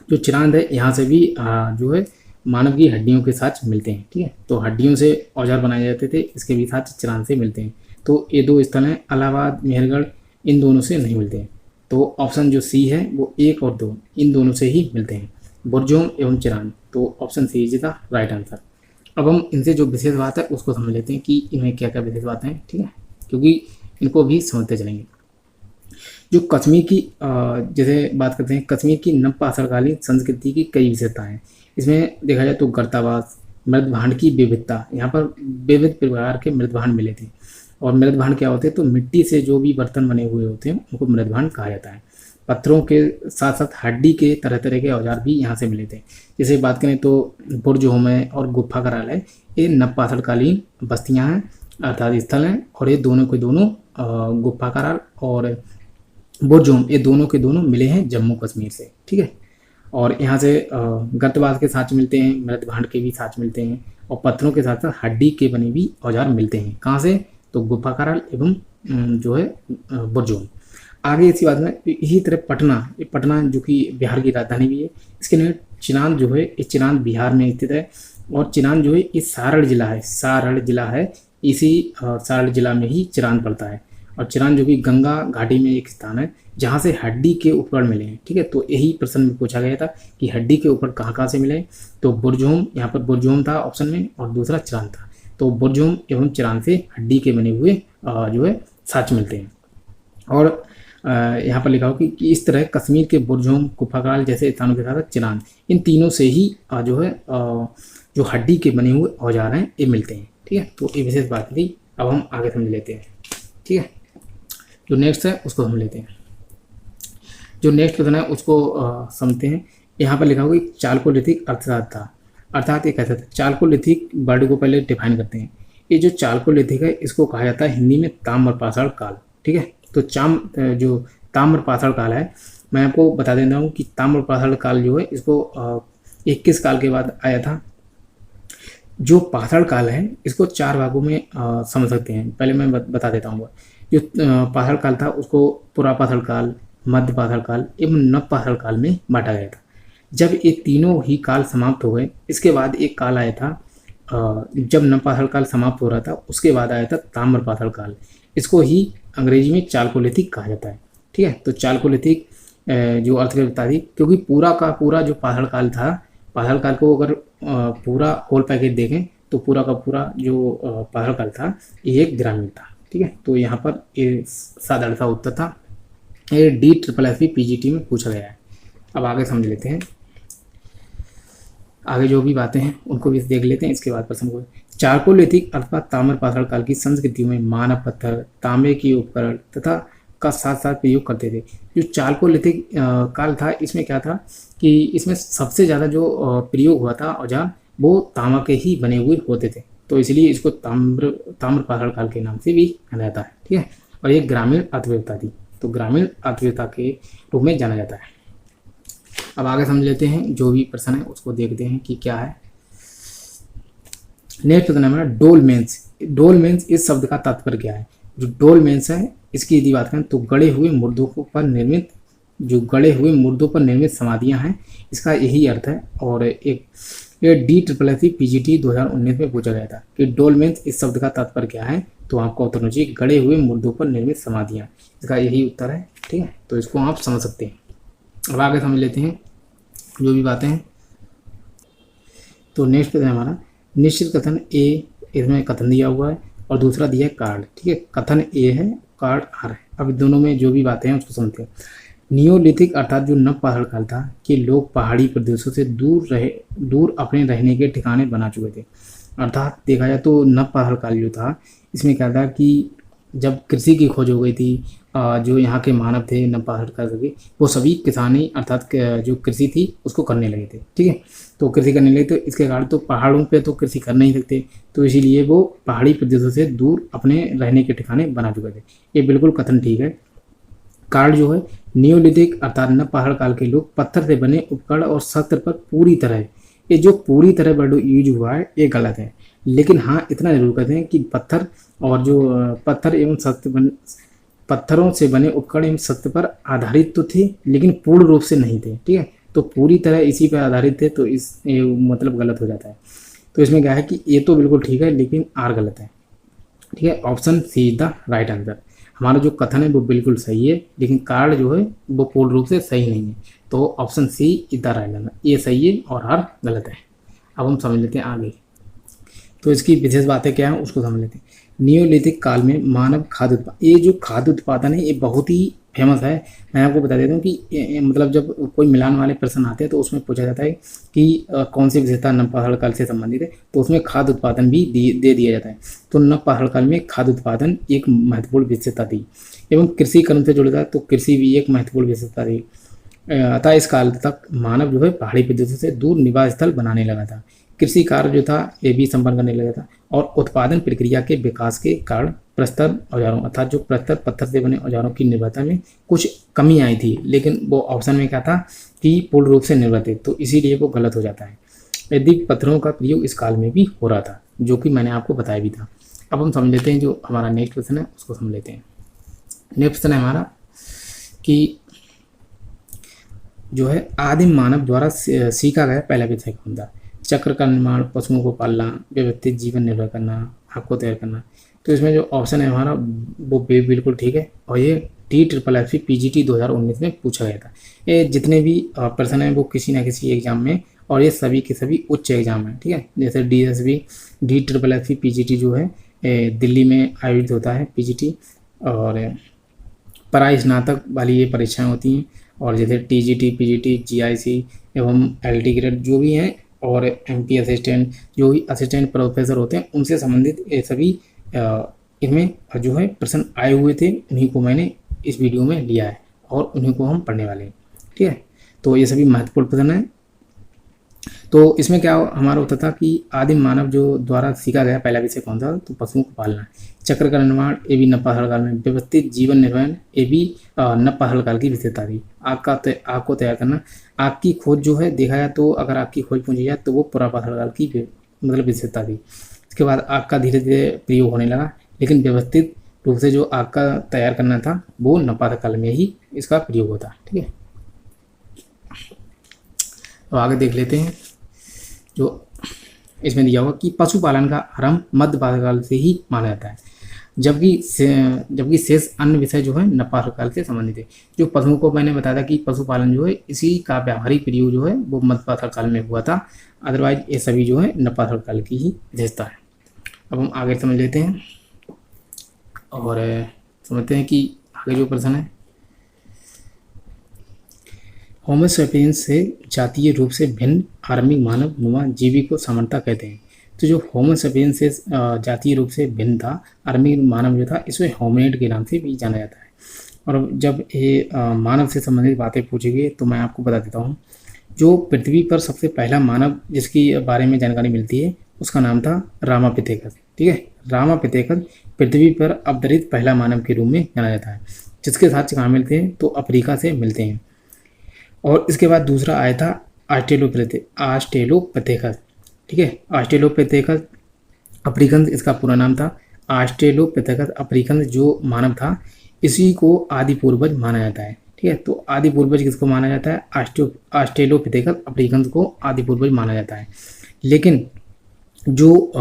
जो चिरांद है यहाँ से भी जो है मानव की हड्डियों के साक्ष्य मिलते हैं, ठीक है। तो हड्डियों से औजार बनाए जाते थे, इसके भी साक्ष्य चिरांद से मिलते हैं। तो ये दो स्थल हैं, इलाहाबाद मेहरगढ़, इन दोनों से नहीं मिलते हैं। तो ऑप्शन जो सी है वो 1 और 2 इन दोनों से ही मिलते हैं, बुर्जहोम एवं चिरांद। तो option C is the right answer. अब हम इनसे जो विशेष बात है उसको समझ लेते हैं कि इनमें क्या क्या विशेष बातें हैं, ठीक है, क्योंकि इनको भी समझते चलेंगे। जो कश्मीर की जैसे बात करते हैं, कश्मीर की नवपाषाणकालीन संस्कृति की कई विशेषताएं हैं। इसमें देखा जाए तो गर्तावास, मृदभांड की विविधता, यहाँ पर विविध प्रकार के मृदभांड मिले थे। और मृदभांड क्या होते हैं, तो मिट्टी से जो भी बर्तन बने हुए होते हैं उनको मृदभांड कहा जाता है। पत्थरों के साथ साथ हड्डी के तरह तरह के औजार भी यहाँ से मिले थे। जैसे बात करें तो बुर्जहोम है और गुफा कराल है, ये नवपाषाणकालीन बस्तियाँ हैं अर्थात स्थल हैं, और ये दोनों के दोनों गुफा कराल और बुर्जहोम ये दोनों के दोनों मिले हैं जम्मू कश्मीर से, ठीक है। और यहाँ से गर्तवास के साक्ष्य मिलते हैं, मृदभांड के भी साक्ष्य मिलते हैं, और पत्थरों के साथ साथ हड्डी के बने भी औजार मिलते हैं। कहाँ से, तो गुफा कराल एवं जो है बुर्जहोम। आगे इसी बात में इसी तरह पटना, ये पटना जो कि बिहार की राजधानी भी है, इसके लिए चिरांद जो है, ये चिरांद बिहार में स्थित है। और चिरांद जो है ये सारण जिला है, सारण जिला है, इसी सारण जिला में ही चिरांद पड़ता है। और चिरांद जो कि गंगा घाटी में एक स्थान है जहाँ से हड्डी के उपकरण मिले हैं, ठीक है। तो यही प्रश्न में पूछा गया था कि हड्डी के उपकरण कहाँ कहाँ से मिले। तो बुर्जहोम, यहाँ पर बुर्जहोम था ऑप्शन में, और दूसरा चिरांद था। तो बुर्जहोम एवं चिरांद से हड्डी के बने हुए जो है साक्ष्य मिलते हैं। और यहाँ पर लिखा हो कि इस तरह कश्मीर के बुर्जहोम, गुफाकाल जैसे स्थानों के साथ चिरांद, इन तीनों से ही जो है जो हड्डी के बने हुए औजार हैं ये मिलते हैं, ठीक है। तो ये विशेष बात थी। अब हम आगे समझ लेते हैं, ठीक है। जो नेक्स्ट है उसको समझ लेते हैं। जो नेक्स्ट क्वेश्चन है उसको समझते हैं। यहाँ पर लिखा होगा कि चालकोलिथिक अर्थशास्त्र था, अर्थात ये कैसा था। चालकोलिथिक वर्ड को पहले डिफाइन करते हैं। ये जो चालकोलिथिक है इसको कहा जाता है हिंदी में ताम्रपाषाण काल, ठीक है। तो जो ताम्रपाषाण काल है, मैं आपको बता देता हूँ कि ताम्रपाषाण काल जो है इसको 21 काल के बाद आया था। जो पाषाण काल है इसको 4 भागों में समझ सकते हैं। पहले मैं बता देता हूँ। जो पाषाण काल था उसको पुरापाषाण काल, मध्य पाषाण काल एवं नवपाषाण काल में बांटा गया था। जब ये तीनों ही काल समाप्त हो गए, इसके बाद एक काल आया था, जब नवपाषाण काल समाप्त हो रहा था उसके बाद आया था ताम्रपाषाण काल। इसको ही अंग्रेजी में चालकोलिथिक कहा जाता है, ठीक है। तो चालकोलिथिक जो अर्थव्यवस्था थी, क्योंकि पूरा का पूरा जो पाषाण काल था, पाषाण काल को अगर पूरा होल पैकेज देखें तो पूरा का पूरा जो पाषाण काल था ये एक ग्रामीण था, ठीक है। तो यहाँ पर ये साधारण सा उत्तर था। ये DSSS PGT में पूछा गया है। अब आगे समझ लेते हैं, आगे जो भी बातें हैं उनको भी देख लेते हैं, इसके बाद प्रश्न को। चालकोलिथिक अथवा ताम्रपाषाण काल की संस्कृतियों में मानव पत्थर, तांबे के उपकरण तथा का साथ साथ प्रयोग करते थे। जो चालकोलिथिक काल था इसमें क्या था कि इसमें सबसे ज़्यादा जो प्रयोग हुआ था औजार वो तांबा के ही बने हुए होते थे। तो इसलिए इसको ताम्रपाषाण काल के नाम से भी जाना जाता है, ठीक है। और ये ग्रामीण अर्थव्यवस्था थी, तो ग्रामीण अर्थव्यवस्था के रूप में जाना जाता है। अब आगे समझ लेते हैं, जो भी प्रश्न है उसको देखते हैं कि क्या है। नेक्स्ट प्रश्न है हमारा डोलमेंस। डोलमेंस इस शब्द का तात्पर्य क्या है? जो डोलमेंस है इसकी यदि बात करें तो गड़े हुए मुर्दों पर निर्मित, जो गड़े हुए मुर्दों पर निर्मित समाधियां हैं, इसका यही अर्थ है। और एक ये DSSC PGT 2019 में पूछा गया था कि डोलमेंस इस शब्द का तात्पर्य क्या है, तो आपका उत्तर होना चाहिए गड़े हुए मुर्दों पर निर्मित समाधियां, इसका यही उत्तर है। ठीक है, तो इसको आप समझ सकते हैं। अब आगे समझ लेते हैं जो भी बातें हैं। तो नेक्स्ट है हमारा निश्चित कथन ए, इसमें कथन दिया हुआ है और दूसरा दिया है कार्ड। ठीक है, कथन ए है, कार्ड आर है। अब दोनों में जो भी बातें हैं उसको समझते हैं। नियोलिथिक अर्थात जो नव पहाड़ काल था कि लोग पहाड़ी प्रदेशों से दूर अपने रहने के ठिकाने बना चुके थे। अर्थात देखा जाए तो नव पहाड़ काल जो था, इसमें क्या था कि जब कृषि की खोज हो गई थी, जो यहाँ के मानव थे नव पहाड़ काल के, वो सभी किसानी अर्थात जो कृषि थी उसको करने लगे थे। ठीक है, तो कृषि करने लगे, तो इसके कारण तो पहाड़ों पे तो कृषि कर नहीं सकते, तो इसीलिए वो पहाड़ी प्रदेशों से दूर अपने रहने के ठिकाने बना चुके थे। ये बिल्कुल कथन ठीक है। कार्ड जो है नियोलिथिक अर्थात नव पहाड़ काल के लोग पत्थर से बने उपकरण और शस्त्र पर पूरी तरह, ये जो पूरी तरह वर्ड यूज हुआ है ये गलत है। लेकिन हाँ इतना जरूर कहते हैं कि पत्थर और जो पत्थर एवं शस्त्र पत्थरों से बने उपकरण एवं शस्त्र पर आधारित तो थे, लेकिन पूर्ण रूप से नहीं थे। ठीक है, तो पूरी तरह इसी पर आधारित थे, तो इस मतलब गलत हो जाता है। तो इसमें क्या है कि ये तो बिल्कुल ठीक है, लेकिन आर गलत है। ठीक है, option C is the right answer. हमारा जो कथन है वो बिल्कुल सही है, लेकिन कार्ड जो है वो पूर्ण रूप से सही नहीं है, तो option C is the right answer, ये सही है और आर गलत है। अब हम समझ लेते हैं आगे, तो इसकी विशेष बातें क्या है उसको समझ लेते हैं। नियोलिथिक काल में मानव खाद्य उत्पादन, ये जो खाद्य उत्पादन है ये बहुत ही फेमस है। मैं आपको बता देता हूँ कि मतलब जब कोई मिलान वाले प्रश्न आते हैं तो उसमें पूछा जाता है कि कौन सी विशेषता नव पहाड़ काल से संबंधित है, तो उसमें खाद्य उत्पादन भी दे दिया जाता है। तो नव पहाड़ काल में खाद्य उत्पादन एक महत्वपूर्ण विशेषता थी, एवं कृषि कर्म से जुड़ा था, तो कृषि भी एक महत्वपूर्ण विशेषता थी। अतः इस काल तक मानव जो है पहाड़ी प्रदेशों से दूर निवास स्थल बनाने लगा था। कृषि कार्य जो था ये भी संपन्न करने लगा था, और उत्पादन प्रक्रिया के विकास के कारण प्रस्तर औजारों अर्थात जो प्रस्तर पत्थर से बने औजारों की निर्भरता में कुछ कमी आई थी, लेकिन वो ऑप्शन में क्या था कि पूर्ण रूप से निर्भर थे, तो इसीलिए वो गलत हो जाता है। यदि पत्थरों का प्रयोग इस काल में भी हो रहा था, जो कि मैंने आपको बताया भी था। अब हम समझ लेते हैं जो हमारा नेक्स्ट क्वेश्चन है उसको समझ लेते हैं। नेक्स्ट क्वेश्चन है हमारा कि जो है आदिम मानव द्वारा सीखा गया पहला विषय कौन था? चक्र का निर्माण, पशुओं को पालना, व्यवस्थित जीवन निर्भर करना, आग को तैयार करना। तो इसमें जो ऑप्शन है हमारा वो बिल्कुल ठीक है, और ये DSSC PGT 2019 में पूछा गया था। ये जितने भी प्रश्न हैं वो किसी ना किसी एग्जाम में, और ये सभी के सभी उच्च एग्जाम हैं। ठीक है, जैसे DSSC PGT जो है दिल्ली में आयोजित होता है PGT, और पराई स्नातक वाली ये परीक्षाएं होती हैं, और जैसे TGT PGT GIC एवं LD ग्रेड जो भी हैं, और MP असिस्टेंट जो भी असिस्टेंट प्रोफेसर होते हैं उनसे संबंधित ये सभी इनमें जो है प्रश्न आए हुए थे, उन्हीं को मैंने इस वीडियो में लिया है और उन्हीं को हम पढ़ने वाले हैं। ठीक है, तो ये सभी महत्वपूर्ण प्रश्न हैं। तो इसमें क्या हमारा होता था कि आदिम मानव जो द्वारा सीखा गया पहला विषय कौन था? तो पशुओं को पालना। चक्र का निर्माण ये भी नव पहाड़ काल में, व्यवस्थित जीवन निर्वहन ये भी नव पहाड़ काल की विशेषता थी। आग को तैयार करना, आग की खोज जो है देखा जाए तो अगर आग की खोज पूछी जाए तो वो पुरा पहाड़ काल की मतलब विशेषता थी। इसके बाद आग का धीरे धीरे प्रयोग होने लगा, लेकिन व्यवस्थित रूप से जो आग का तैयार करना था वो नव पहाड़ काल में ही इसका प्रयोग होता। ठीक है, तो आगे देख लेते हैं जो इसमें दिया हुआ कि पशुपालन का आरंभ मध्य पहाड़ काल से ही माना जाता है, जबकि शेष अन्य विषय जो है नव पहाड़ काल से संबंधित है। जो पशुओं को मैंने बताया था कि पशुपालन जो है इसी का व्यावहारिक प्रयोग जो है वो मध्य पहाड़ काल में हुआ था, अदरवाइज ये सभी जो है नव पहाड़ काल की ही विशेषता है। अब हम आगे समझ लेते हैं और समझते हैं कि आगे जो प्रश्न है, होमो सेपियंस से जातीय रूप से भिन्न आरंभिक मानव नुमा जीवी को समानता कहते हैं। तो जो होमो सेपियंस से जातीय रूप से भिन्न था आरंभिक मानव जो था, इसमें होमिनिड के नाम से भी जाना जाता है। और जब ये मानव से संबंधित बातें पूछी गई तो मैं आपको बता देता हूँ, जो पृथ्वी पर सबसे पहला मानव जिसकी बारे में जानकारी मिलती है उसका नाम था रामापिथेकस। ठीक है, रामापिथेकस पृथ्वी पर अवतरित पहला मानव के रूप में जाना जाता है, जिसके साथ कहाँ मिलते हैं तो अफ्रीका से मिलते हैं। और इसके बाद दूसरा आया था ऑस्ट्रेलोपिथेकस, ठीक है। ऑस्ट्रेलोपिथेकस अफ्रीकन इसका पूरा नाम था। ऑस्ट्रेलोपिथेकस अफ्रीकन जो मानव था इसी को आदि पूर्वज माना जाता है, ठीक है। तो आदि पूर्वज किसको माना जाता है? ऑस्ट्रेलोपिथेकस अफ्रीकन को आदि पूर्वज माना जाता है। लेकिन जो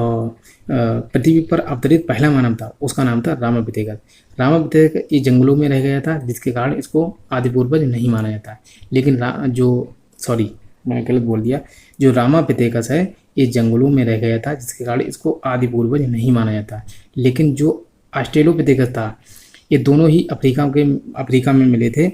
पृथ्वी पर अवतरित पहला मानव था उसका नाम था रामापिथेकस। रामापिथेकस ये जंगलों में रह गया था, जिसके कारण इसको आदि पूर्वज नहीं माना जाता है। लेकिन मैंने गलत बोल दिया, जो रामापिथेकस है ये जंगलों में रह गया था, जिसके कारण इसको आदि पूर्वज नहीं माना जाता। लेकिन जो ऑस्ट्रेलोपिथेकस था ये दोनों ही अफ्रीका में मिले थे।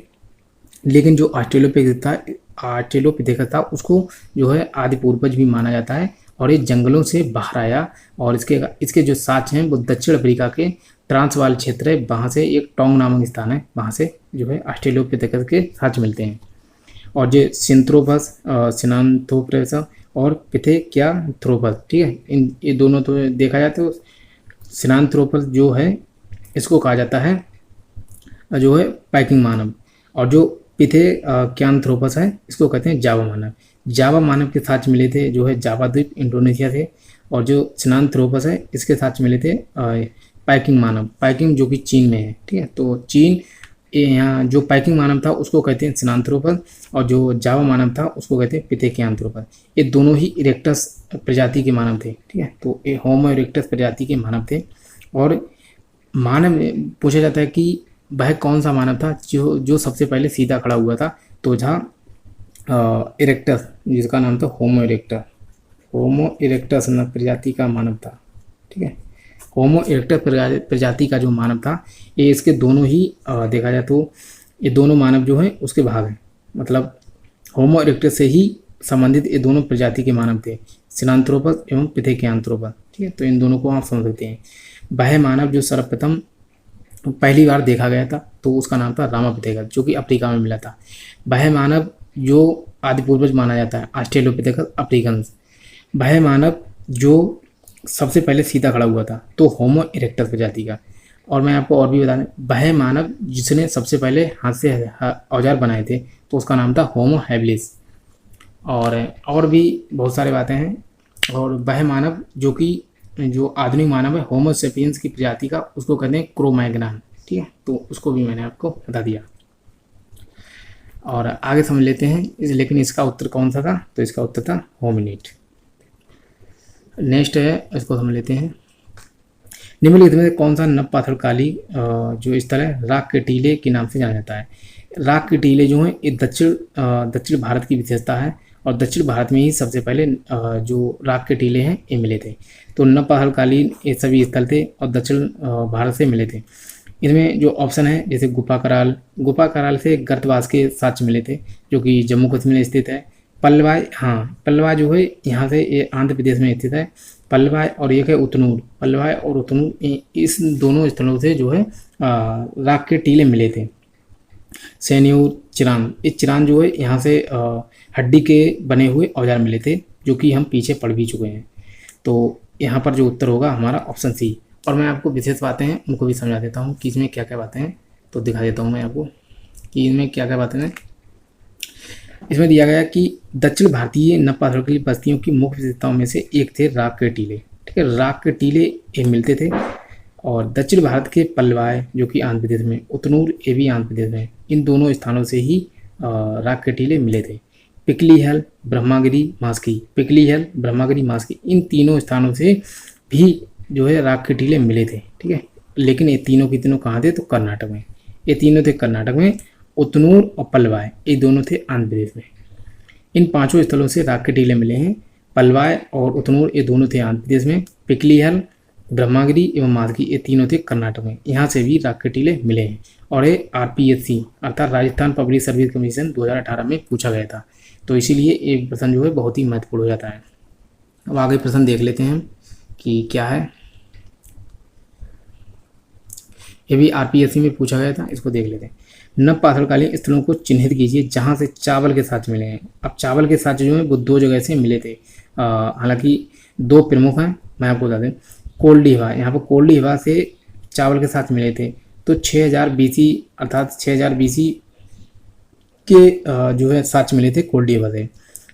लेकिन जो ऑस्ट्रेलोपिथेकस था उसको जो है आदि पूर्वज भी माना जाता है, और ये जंगलों से बाहर आया। और इसके जो साक्ष्य हैं वो दक्षिण अफ्रीका के ट्रांसवाल क्षेत्र है, वहाँ से एक टोंग नामक स्थान है, वहाँ से जो है ऑस्ट्रेलोपिथेकस के साक्ष्य मिलते हैं। और जो सिंथ्रोपस, सिनांथ्रोपस और पिथेकियांथ्रोपस, ठीक है, ये दोनों तो देखा जाए तो सिनांथ्रोपस जो है इसको कहा जाता है जो है पैकिंग मानव, और जो पिथेकियांथ्रोपस है इसको कहते हैं जावा मानव। जावा मानव के साक्ष्य मिले थे जो है जावा द्वीप इंडोनेशिया से, और जो सिनांथ्रोपस है इसके साक्ष्य मिले थे पैकिंग मानव, पैकिंग जो कि चीन में है, ठीक है। तो चीन यहाँ जो पैकिंग मानव था उसको कहते हैं सिनांथ्रोपस, और जो जावा मानव था उसको कहते हैं पिथेकियांथ्रोपस। ये दोनों ही इरेक्टस प्रजाति के मानव थे, ठीक है। तो ये होमो इरेक्टस प्रजाति के मानव थे। और मानव पूछा जाता है कि वह कौन सा मानव था जो सबसे पहले सीधा खड़ा हुआ था, तो जहाँ इरेक्टस जिसका नाम था होमो इरेक्टस प्रजाति का मानव था, ठीक है। होमो इरेक्टस प्रजाति का जो मानव था ये इसके दोनों ही देखा जाए तो ये दोनों मानव जो हैं उसके भाग हैं, मतलब होमो इरेक्टस से ही संबंधित ये दोनों प्रजाति के मानव थे, सिनांथ्रोपस एवं पिथेकियांथ्रोपस, ठीक है। तो इन दोनों को आप समझ सकते हैं। वह मानव जो सर्वप्रथम पहली बार देखा गया था तो उसका नाम था रामापिथेकस, जो कि अफ्रीका में मिला था। वह मानव जो आदि पूर्वज माना जाता है ऑस्ट्रेलोपिथेकस अफ्रीकन्स। वह मानव जो सबसे पहले सीधा खड़ा हुआ था तो होमो इरेक्टस प्रजाति का। और मैं आपको और भी बता दें, वह मानव जिसने सबसे पहले हाथ से औजार बनाए थे तो उसका नाम था होमो हैबिलिस। और भी बहुत सारी बातें हैं। और वह मानव जो आधुनिक मानव है होमो सेपियंस की प्रजाति का, उसको कहते हैं क्रोमैग्नन, ठीक है। तो उसको भी मैंने आपको बता दिया। और आगे समझ लेते हैं लेकिन इसका उत्तर कौन सा था? तो इसका उत्तर था होमिनिड। नेक्स्ट है, इसको समझ लेते हैं। निम्नलिखित में कौन सा नव पाथरकाली जो स्थल है राख के टीले के नाम से जाना जाता है? राख के टीले जो हैं ये दक्षिण भारत की विशेषता है, और दक्षिण भारत में ही सबसे पहले जो राख के टीले हैं ये मिले थे। तो नव पाथरकालीन ये सभी स्थल थे और दक्षिण भारत से मिले थे। इसमें जो ऑप्शन है जैसे गुफा कराल से गर्तवास के साक्ष्य मिले थे, जो कि जम्मू कश्मीर में स्थित है। पल्लवा जो है यहाँ से ये आंध्र प्रदेश में स्थित है। पल्लवा और एक है उतनूर, इस दोनों स्थलों से जो है राख के टीले मिले थे। सैन्यूर चिरान, ये चिरान जो है यहाँ से हड्डी के बने हुए औजार मिले थे, जो कि हम पीछे पढ़ भी चुके हैं। तो यहाँ पर जो उत्तर होगा हमारा ऑप्शन सी। और मैं आपको विशेष बातें हैं उनको भी समझा देता हूँ कि इसमें क्या क्या बातें हैं। तो दिखा देता हूँ मैं आपको कि इनमें क्या क्या बातें हैं। इसमें दिया गया कि दक्षिण भारतीय नव पाथरकाली बस्तियों की मुख्य विशेषताओं में से एक थे राख के टीले, ठीक है। राख के टीले ये मिलते थे। और दक्षिण भारत के पल्लवाय जो कि आंध्र प्रदेश में, उतनूर ये भी आंध्र प्रदेश में, इन दोनों स्थानों से ही राख के टीले मिले थे। पिकली हिल, ब्रह्मागिरी, मास्की, इन तीनों स्थानों से भी जो है राख के टीले मिले थे, ठीक है। लेकिन ये तीनों के तीनों कहाँ थे? तो कर्नाटक में। ये तीनों थे कर्नाटक में। उतनूर और पल्लवाय ये दोनों थे आंध्र प्रदेश में। इन पांचों स्थलों से राख के टीले मिले हैं। पल्लवाय और उतनूर ये दोनों थे आंध्र प्रदेश में। पिकली हिल, ब्रह्मागिरी एवं मास्की ये तीनों थे कर्नाटक में। यहाँ से भी राख के टीले मिले हैं। और ये RPSC अर्थात राजस्थान पब्लिक सर्विस कमीशन 2018 में पूछा गया था, तो इसीलिए ये प्रश्न जो है बहुत ही महत्वपूर्ण हो जाता है। अब आगे प्रश्न देख लेते हैं कि क्या है। ये भी RPSC में पूछा गया था, इसको देख लेते हैं। नव पाथरकालीन स्थलों को चिन्हित कीजिए जहां से चावल के साथ मिले हैं। अब चावल के साथ जो है वो दो जगह से मिले थे, हालांकि दो प्रमुख हैं, मैं आपको बता दें। कोल्डीवा, यहाँ पर कोल्डीवा से चावल के साथ मिले थे। तो 6000 BC अर्थात 6000 BC के जो है साक्ष्य मिले थे कोल्डियवा से।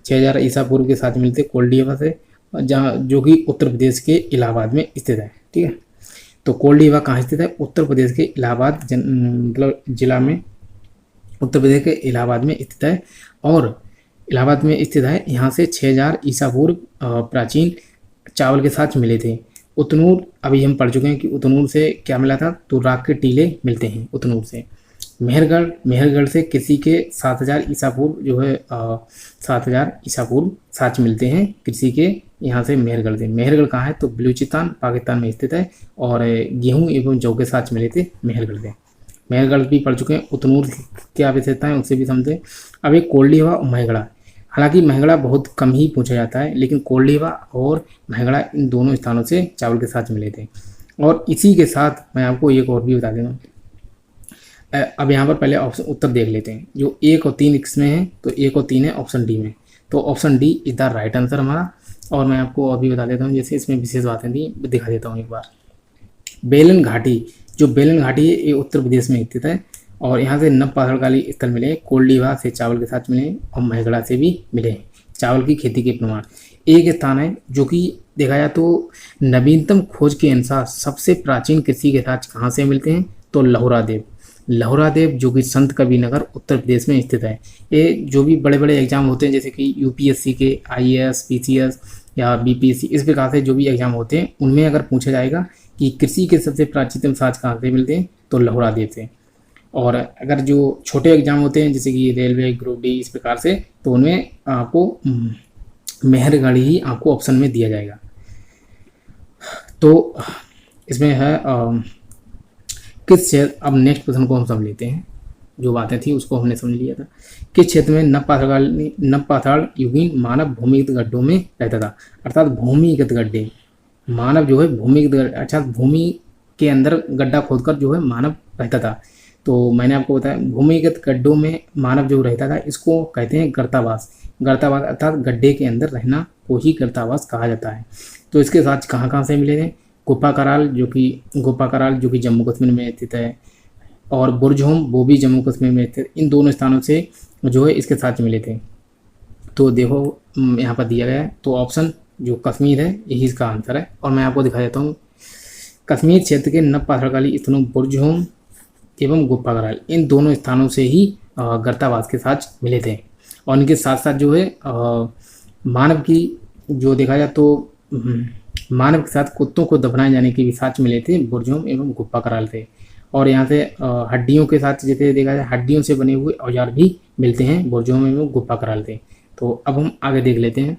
6000 ईसा पूर्व के साक्ष्य मिले थे कोल्डियवा से, जहाँ जो कि उत्तर प्रदेश के इलाहाबाद में स्थित है। ठीक है, तो कोल्डियवा कहाँ स्थित है? उत्तर प्रदेश के इलाहाबाद मतलब जिला में, उत्तर प्रदेश के इलाहाबाद में स्थित है। और इलाहाबाद में स्थित है, यहाँ से 6000 ईसा पूर्व प्राचीन चावल के साक्ष्य मिले थे। उतनूर, अभी हम पढ़ चुके हैं कि उतनूर से क्या मिला था? तो राख के टीले मिलते हैं उतनूर से। मेहरगढ़, मेहरगढ़ से कृषि के 7000 ईसा पूर्व जो है 7000 ईसा पूर्व साक्ष्य मिलते हैं कृषि के, यहाँ से मेहरगढ़ से। मेहरगढ़ कहाँ है? तो बलूचिस्तान पाकिस्तान में स्थित है। और गेहूं एवं जौ के साक्ष्य मिले थे मेहरगढ़ से। मेहरगढ़ भी पढ़ चुके हैं। उतनूर क्या विशेषता है उसे भी समझे। अब एक कोल्डियवा और महगड़ा, हालांकि महगड़ा बहुत कम ही पूछा जाता है, लेकिन कोल्डियवा और महगड़ा इन दोनों स्थानों से चावल के साक्ष्य मिले थे। और इसी के साथ मैं आपको एक और भी बता दूँगा। अब यहाँ पर पहले ऑप्शन उत्तर देख लेते हैं। जो 1 और 3 इसमें है, तो 1 और 3 है ऑप्शन डी में, तो option D is the right answer हमारा। और मैं आपको अभी बता देता हूँ, जैसे इसमें विशेष बातें थी, दिखा देता हूँ एक बार। बेलन घाटी, जो बेलन घाटी है ये उत्तर प्रदेश में स्थित है। और यहाँ से नव पाषाणकालीन स्थल मिले, कोल्डिवा से चावल के साथ मिले और महगड़ा से भी मिले चावल की खेती के प्रमाण। एक स्थान है जो कि देखा जाए तो नवीनतम खोज के अनुसार सबसे प्राचीन कृषि के साक्ष्य कहाँ से मिलते हैं? तो लहुरा देव, लहुरा देव जो कि संत कबीर नगर उत्तर प्रदेश में स्थित है। ये जो भी बड़े बड़े एग्जाम होते हैं, जैसे कि यूपीएससी के, आईएएस, पीसीएस या बीपीएससी, इस प्रकार से जो भी एग्जाम होते हैं उनमें अगर पूछा जाएगा कि कृषि के सबसे प्राचीनतम साक्ष्य कहाँ से मिलते हैं, तो लहुरा देव से। और अगर जो छोटे एग्जाम होते हैं जैसे कि रेलवे, ग्रुप डी, इस प्रकार से, तो उनमें आपको मेहरगढ़ ही आपको ऑप्शन में दिया जाएगा। तो इसमें है किस क्षेत्र, अब नेक्स्ट प्रश्न को हम समझ लेते हैं। जो बातें थी उसको हमने समझ लिया था। किस क्षेत्र में नव पाषाण युगीन मानव भूमिगत गड्ढों में रहता था? अर्थात भूमिगत गड्ढे, मानव जो है भूमिगत, अर्थात भूमि के अंदर गड्ढा खोदकर जो है मानव रहता था। तो मैंने आपको बताया भूमिगत गड्ढों में मानव जो रहता था, इसको कहते हैं गर्तावास। गर्तावास अर्थात गड्ढे के अंदर रहना को ही गर्तावास कहा जाता है। तो इसके साथ कहाँ कहाँ से मिले थे? गोपा कराल जो कि जम्मू कश्मीर में स्थित है, और बुरजहोम वो भी जम्मू कश्मीर में स्थित। इन दोनों स्थानों से जो है इसके साथ मिले थे। तो देखो यहाँ पर दिया गया है, तो ऑप्शन जो कश्मीर है यही इसका आंसर है। और मैं आपको दिखा देता हूँ, कश्मीर क्षेत्र के नव पाषाणकालीन स्थलों बुरजहोम एवं गोपा कराल, इन दोनों स्थानों से ही गर्तावास के साथ मिले थे। और इनके साथ साथ जो है मानव की जो देखा जाए तो मानव के साथ कुत्तों को दफनाए जाने के भी साक्ष्य मिले थे बुरजहोम एवं गोपा कराल थे। और यहाँ से हड्डियों के साथ जैसे देखा जाए हड्डियों से बने हुए औजार भी मिलते हैं बुरजहोम एवं गोपा कराल थे। तो अब हम आगे देख लेते हैं।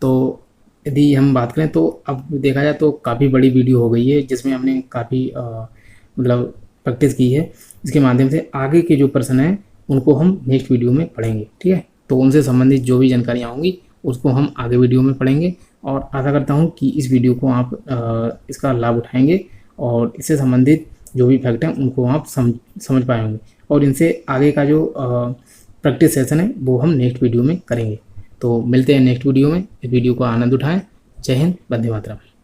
तो यदि हम बात करें तो अब देखा जाए तो काफ़ी बड़ी वीडियो हो गई है, जिसमें हमने काफ़ी मतलब प्रैक्टिस की है। इसके माध्यम से आगे के जो प्रश्न हैं उनको हम नेक्स्ट वीडियो में पढ़ेंगे। ठीक है, तो उनसे संबंधित जो भी जानकारियाँ होंगी उसको हम आगे वीडियो में पढ़ेंगे। और आशा करता हूँ कि इस वीडियो को आप इसका लाभ उठाएंगे और इससे संबंधित जो भी फैक्ट हैं उनको आप समझ पाए होंगे। और इनसे आगे का जो प्रैक्टिस सेशन है वो हम नेक्स्ट वीडियो में करेंगे। तो मिलते हैं नेक्स्ट वीडियो में। इस वीडियो को आनंद उठाएं। जय हिंद, वंदे मातरम।